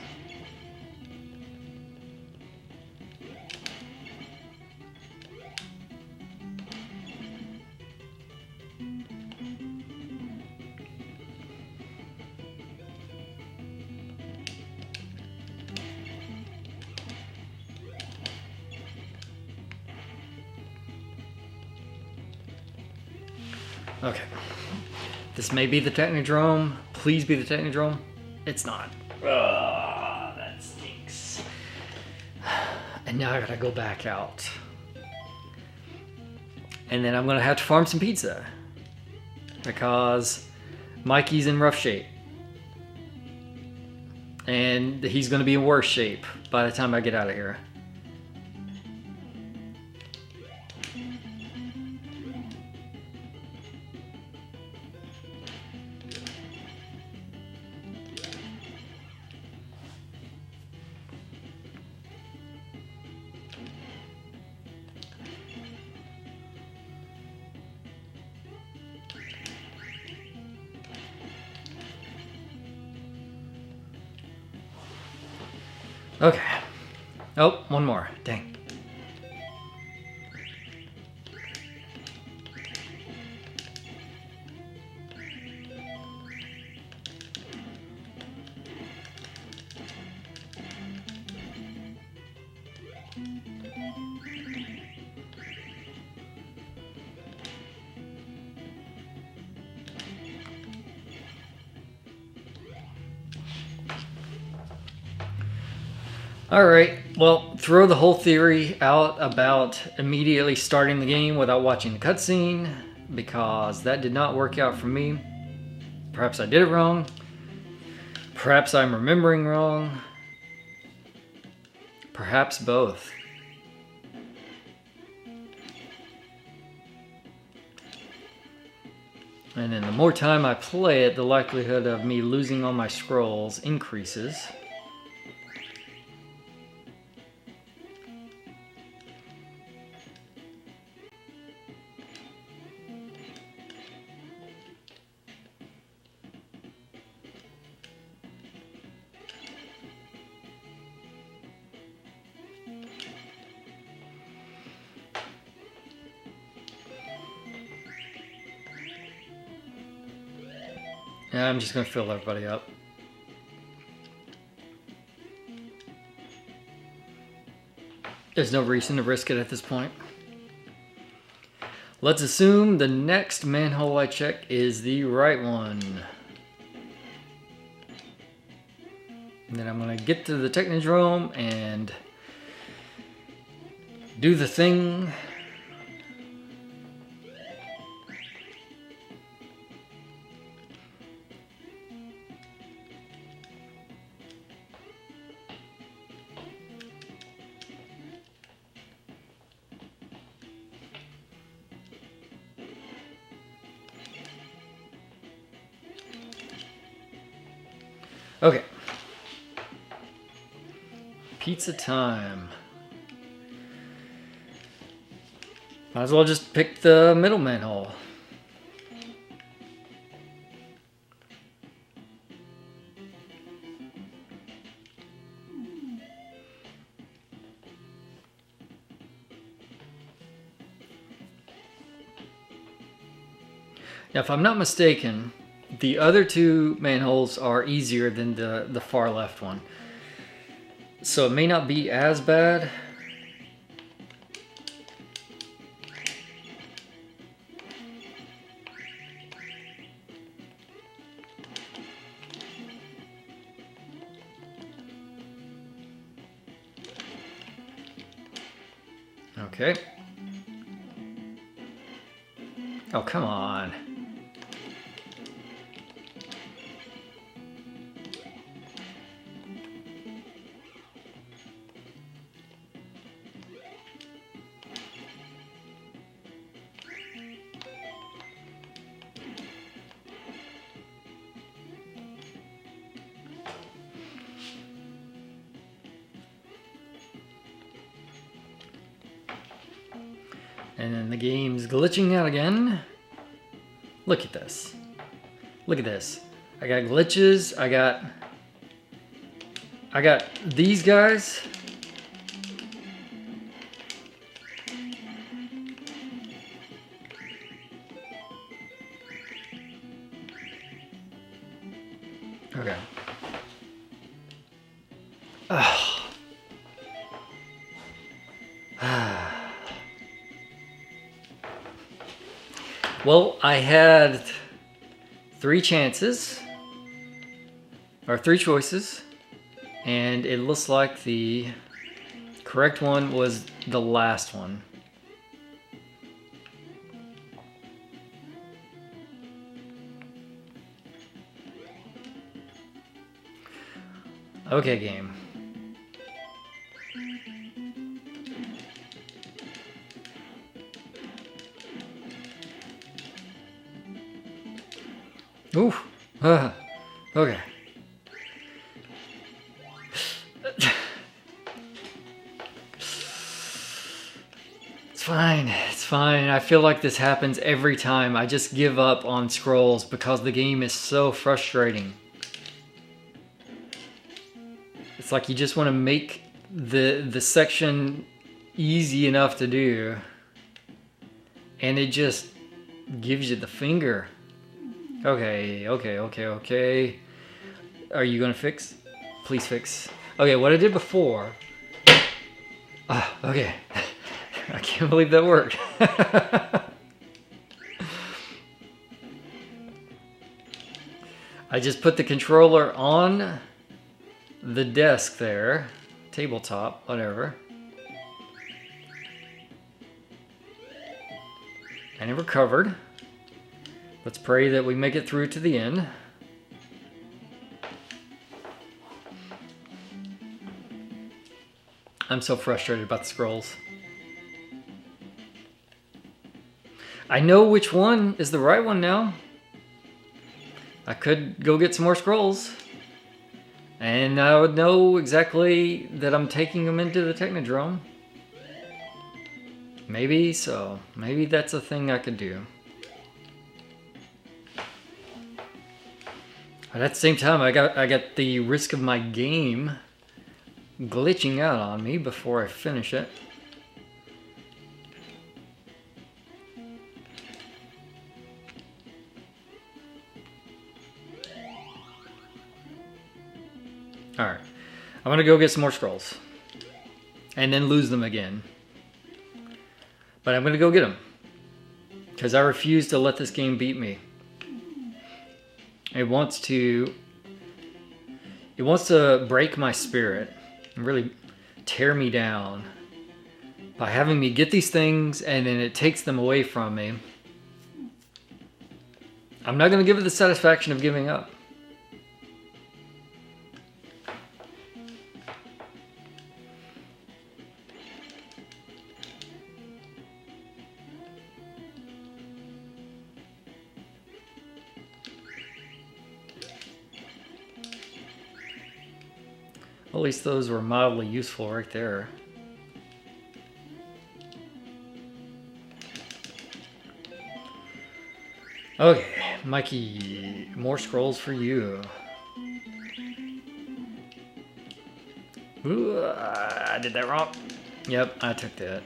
Okay. This may be the Technodrome. Please be the Technodrome. It's not. Ugh, that stinks. And now I gotta go back out. And then I'm gonna have to farm some pizza. Because Mikey's in rough shape. And he's gonna be in worse shape by the time I get out of here. Okay. Oh, one more. Dang. Alright, well, throw the whole theory out about immediately starting the game without watching the cutscene, because that did not work out for me. Perhaps I did it wrong. Perhaps I'm remembering wrong. Perhaps both. And then the more time I play it, the likelihood of me losing all my scrolls increases. Yeah, I'm just gonna fill everybody up. There's no reason to risk it at this point. Let's assume the next manhole I check is the right one. And then I'm gonna get to the Technodrome and do the thing. Okay. Pizza time. Might as well just pick the middle manhole. Now, if I'm not mistaken, the other two manholes are easier than the far left one. So it may not be as bad. Okay. Oh, come on. And then the game's glitching out again. Look at this. Look at this. I got glitches. I got these guys. Okay. Well, I had 3 chances, or 3 choices, and it looks like the correct one was the last one. Okay, game. Ooh. Okay. It's fine. It's fine. I feel like this happens every time. I just give up on scrolls because the game is so frustrating. It's like you just want to make the section easy enough to do, and it just gives you the finger. Okay. Are you gonna fix? Please fix. Okay, what I did before. Okay. I can't believe that worked. I just put the controller on the desk there, tabletop, whatever. And it recovered. Let's pray that we make it through to the end. I'm so frustrated about the scrolls. I know which one is the right one now. I could go get some more scrolls, and I would know exactly that I'm taking them into the Technodrome. Maybe so. Maybe that's a thing I could do. But at the same time, I got the risk of my game glitching out on me before I finish it. Alright, I'm gonna go get some more scrolls and then lose them again. But I'm gonna go get them because I refuse to let this game beat me. It wants to break my spirit and really tear me down by having me get these things, and then it takes them away from me. I'm not going to give it the satisfaction of giving up. At least those were mildly useful right there. Okay, Mikey, more scrolls for you. Ooh, I did that wrong. Yep, I took that.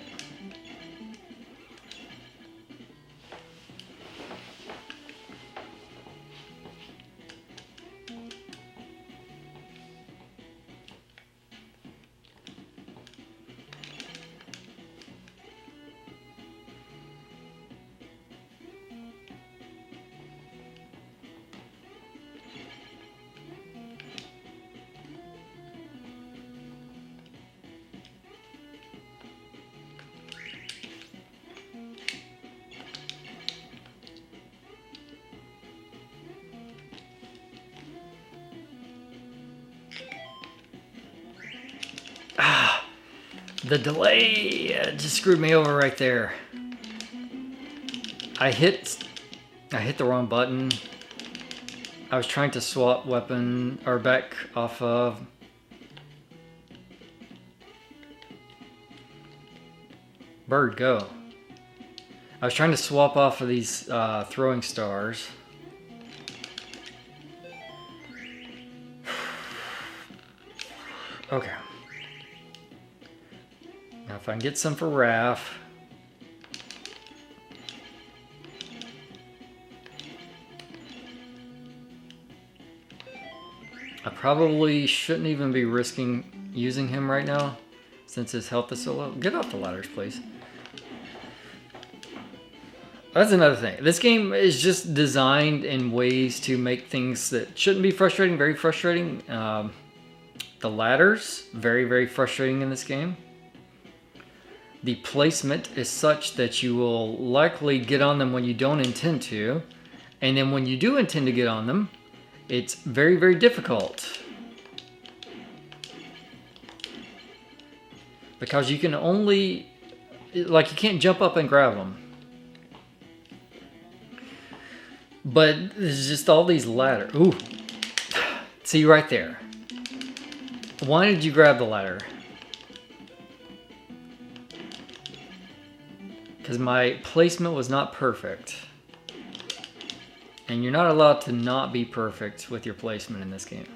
The delay just screwed me over right there. I hit the wrong button. I was trying to swap weapon or back off of Bird, go. I was trying to swap off of these throwing stars. Okay. Now if I can get some for Raph. I probably shouldn't even be risking using him right now since his health is so low. Get off the ladders, please. That's another thing. This game is just designed in ways to make things that shouldn't be frustrating very frustrating. The ladders, very, very frustrating in this game. The placement is such that you will likely get on them when you don't intend to. And then when you do intend to get on them, it's very, very difficult. Because you can only, like, you can't jump up and grab them. But there's just all these ladders. Ooh. See right there. Why did you grab the ladder? Because my placement was not perfect. And you're not allowed to not be perfect with your placement in this game.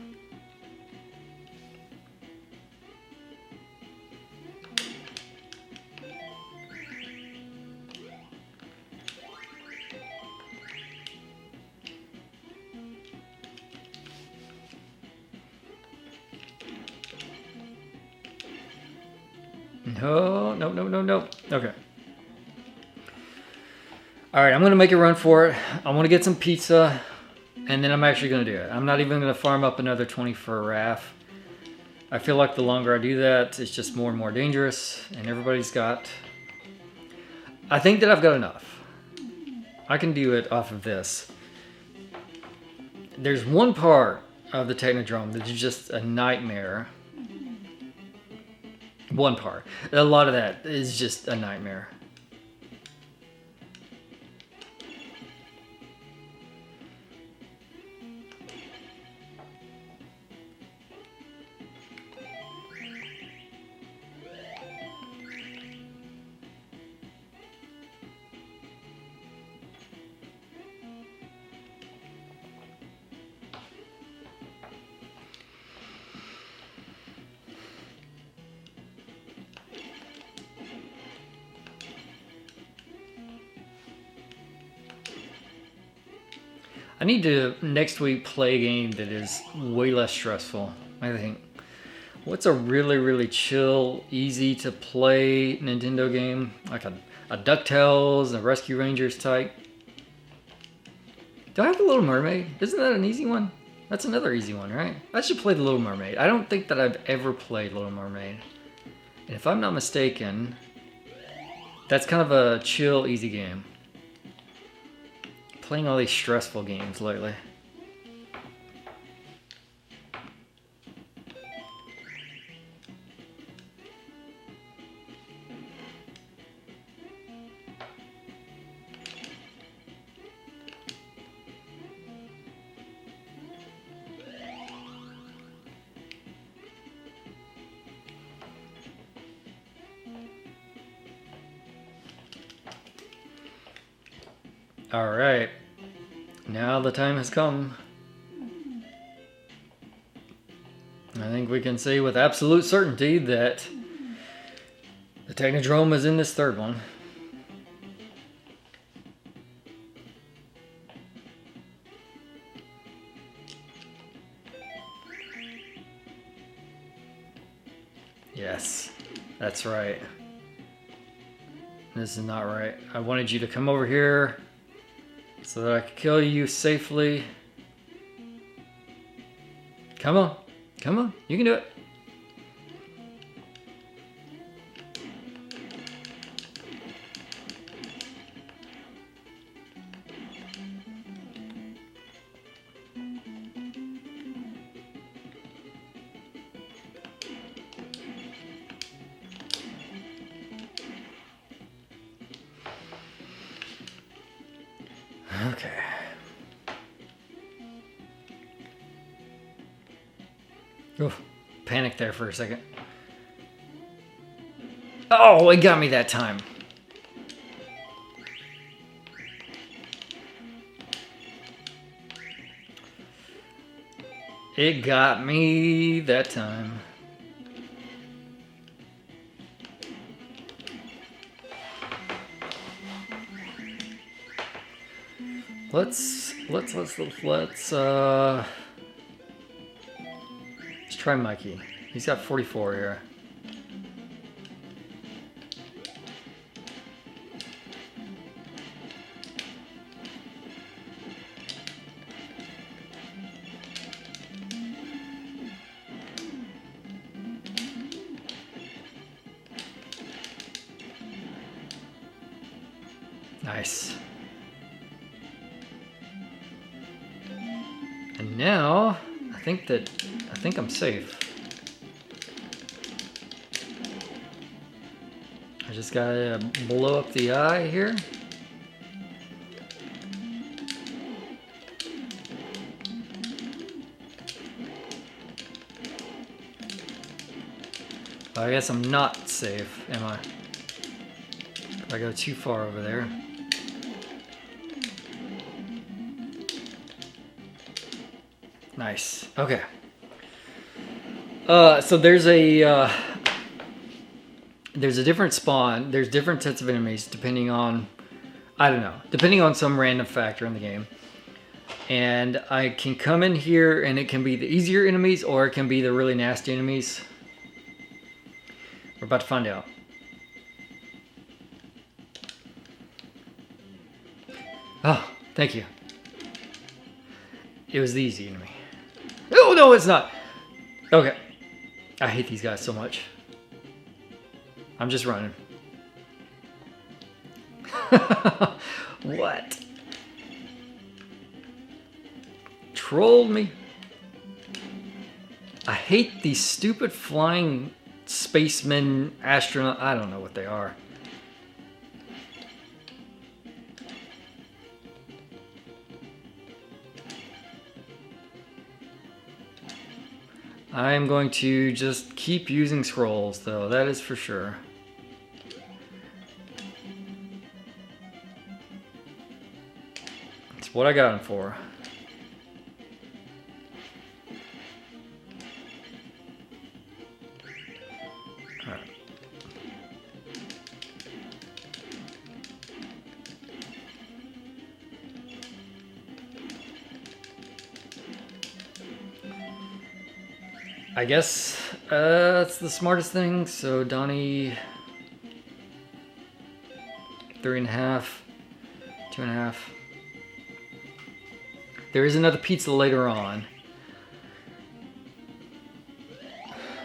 No. Okay. Alright, I'm going to make a run for it. I want to get some pizza, and then I'm actually going to do it. I'm not even going to farm up another 20 for a RAF. I feel like the longer I do that, it's just more and more dangerous, and everybody's got... I think that I've got enough. I can do it off of this. There's one part of the Technodrome that is just a nightmare. One part. A lot of that is just a nightmare. I need to next week play a game that is way less stressful. I think. What's a really, really chill, easy to play Nintendo game? Like a DuckTales, a Rescue Rangers type. Do I have The Little Mermaid? Isn't that an easy one? That's another easy one, right? I should play The Little Mermaid. I don't think that I've ever played Little Mermaid. And if I'm not mistaken, that's kind of a chill, easy game. Playing all these stressful games lately. All right, now the time has come. I think we can say with absolute certainty that the Technodrome is in this third one. Yes, that's right. This is not right. I wanted you to come over here so that I could kill you safely. Come on. Come on. You can do it. Okay. Oof, panicked there for a second. Oh, it got me that time. It got me that time. Let's try Mikey. He's got 44 here. Nice. And now, I think I'm safe. I just gotta blow up the eye here. I guess I'm not safe, am I? If I go too far over there. Nice. Okay. So there's a different spawn. There's different sets of enemies depending on, I don't know, depending on some random factor in the game. And I can come in here and it can be the easier enemies or it can be the really nasty enemies. We're about to find out. Oh, thank you. It was the easy enemy. Oh, no, it's not. Okay. I hate these guys so much. I'm just running. What? Trolled me. I hate these stupid flying spacemen, astronaut. I don't know what they are. I'm going to just keep using scrolls, though. That is for sure. It's what I got them for. I guess that's the smartest thing. So Donnie, 3.5, 2.5. There is another pizza later on.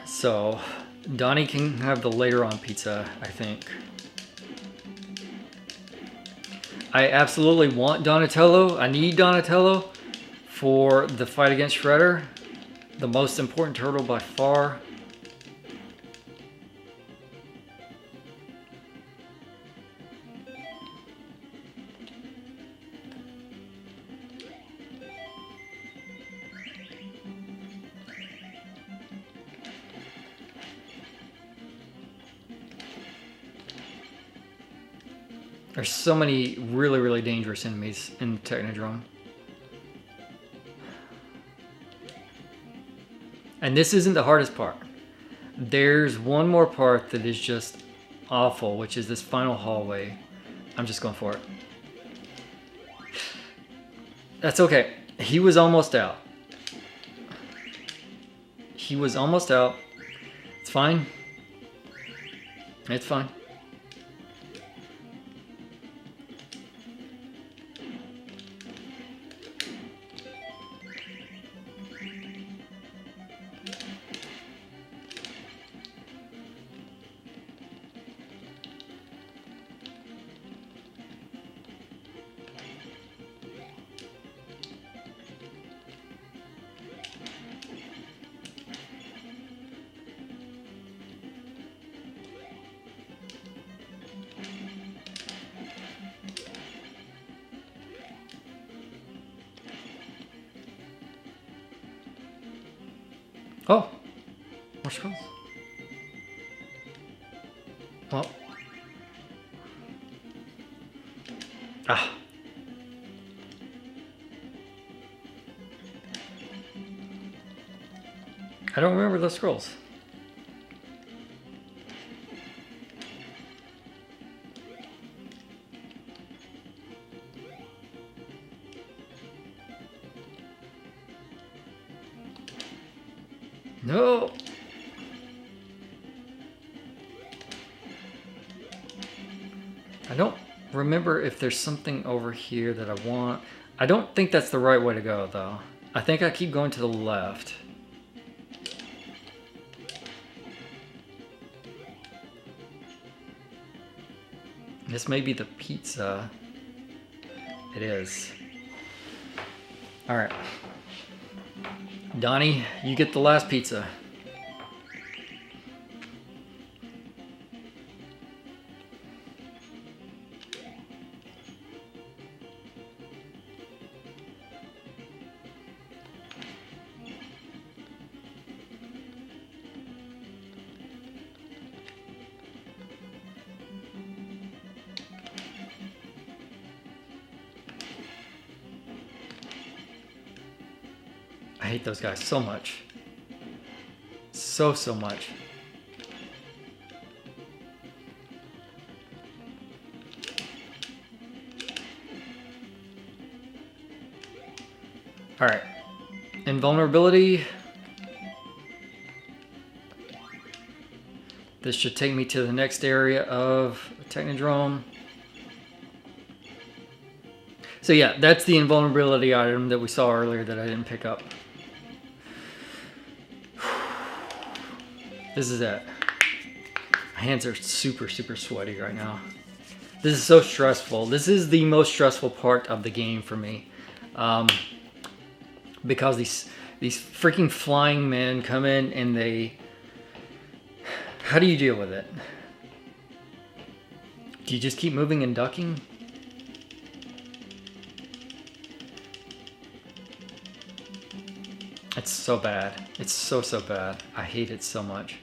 So Donnie can have the later on pizza, I think. I absolutely want Donatello. I need Donatello for the fight against Shredder. The most important turtle by far. There's so many really, really dangerous enemies in Technodrome. And this isn't the hardest part. There's one more part that is just awful, which is this final hallway. I'm just going for it. That's okay. He was almost out. He was almost out. It's fine. It's fine. Oh, more scrolls. Well. Ah. I don't remember those scrolls. No. I don't remember if there's something over here that I want. I don't think that's the right way to go, though. I think I keep going to the left. This may be the pizza. It is. All right. Donnie, you get the last pizza. I hate those guys so much. So much. Alright. Invulnerability. This should take me to the next area of Technodrome. So yeah, that's the invulnerability item that we saw earlier that I didn't pick up. This is it. My hands are super sweaty right now. This is so stressful. This is the most stressful part of the game for me. Because these freaking flying men come in and they... How do you deal with it? Do you just keep moving and ducking? It's so bad. It's so bad. I hate it so much.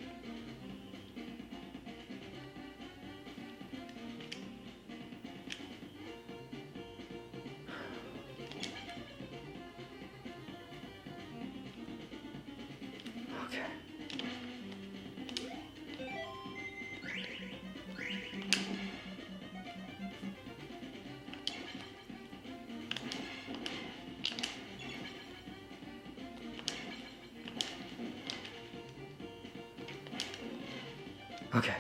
Okay. Okay.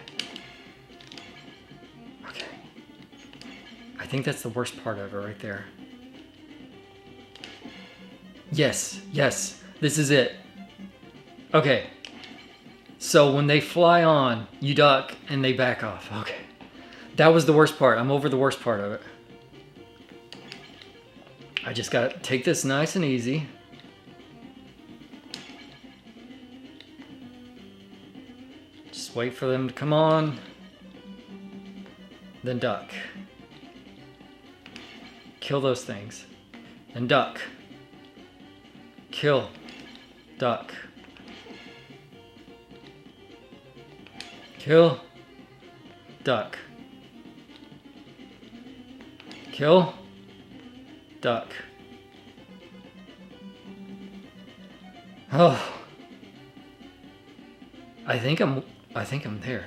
Okay. I think that's the worst part of it right there. Yes. This is it. Okay. So when they fly on, you duck and they back off. Okay. That was the worst part. I'm over the worst part of it. I just gotta take this nice and easy. Just wait for them to come on. Then duck. Kill those things. Then duck. Kill. Duck. Kill. Duck. Kill. Duck. Oh. I think I'm there.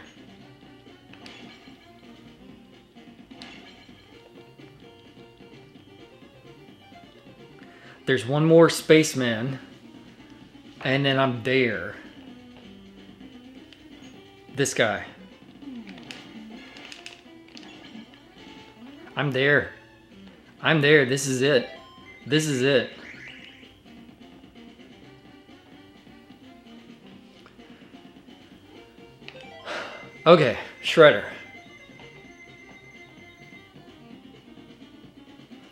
There's one more spaceman, and then I'm there. This guy. I'm there. I'm there. This is it. This is it. Okay, Shredder.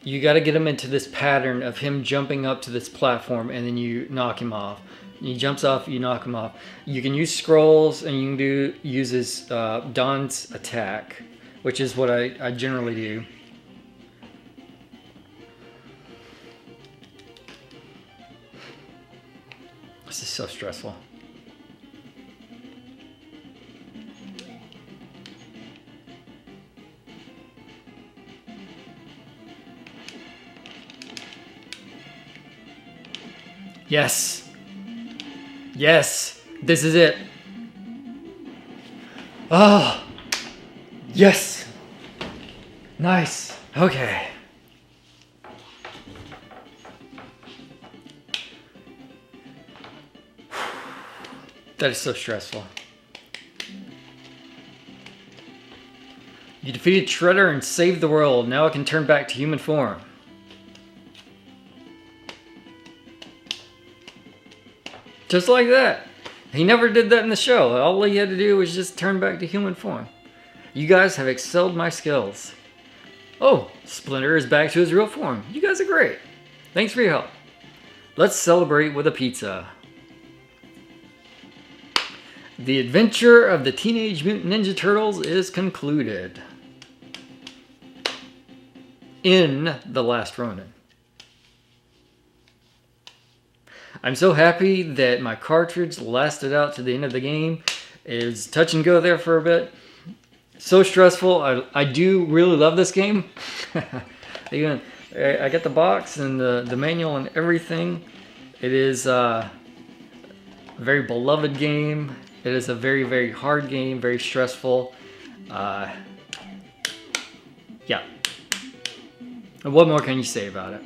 You got to get him into this pattern of him jumping up to this platform and then you knock him off. He jumps off, you knock him off. You can use scrolls and you can use his Don's attack, which is what I generally do. This is so stressful. Yes. Yes. This is it. Oh. Yes. Nice. Okay. That is so stressful. You defeated Shredder and saved the world. Now I can turn back to human form. Just like that. He never did that in the show. All he had to do was just turn back to human form. You guys have excelled my skills. Oh, Splinter is back to his real form. You guys are great. Thanks for your help. Let's celebrate with a pizza. The adventure of the Teenage Mutant Ninja Turtles is concluded. In The Last Ronin. I'm so happy that my cartridge lasted out to the end of the game. It was touch and go there for a bit. So stressful. I do really love this game. Again, I got the box and the manual and everything. It is a very beloved game. It is a very, very hard game, very stressful. Yeah. And what more can you say about it?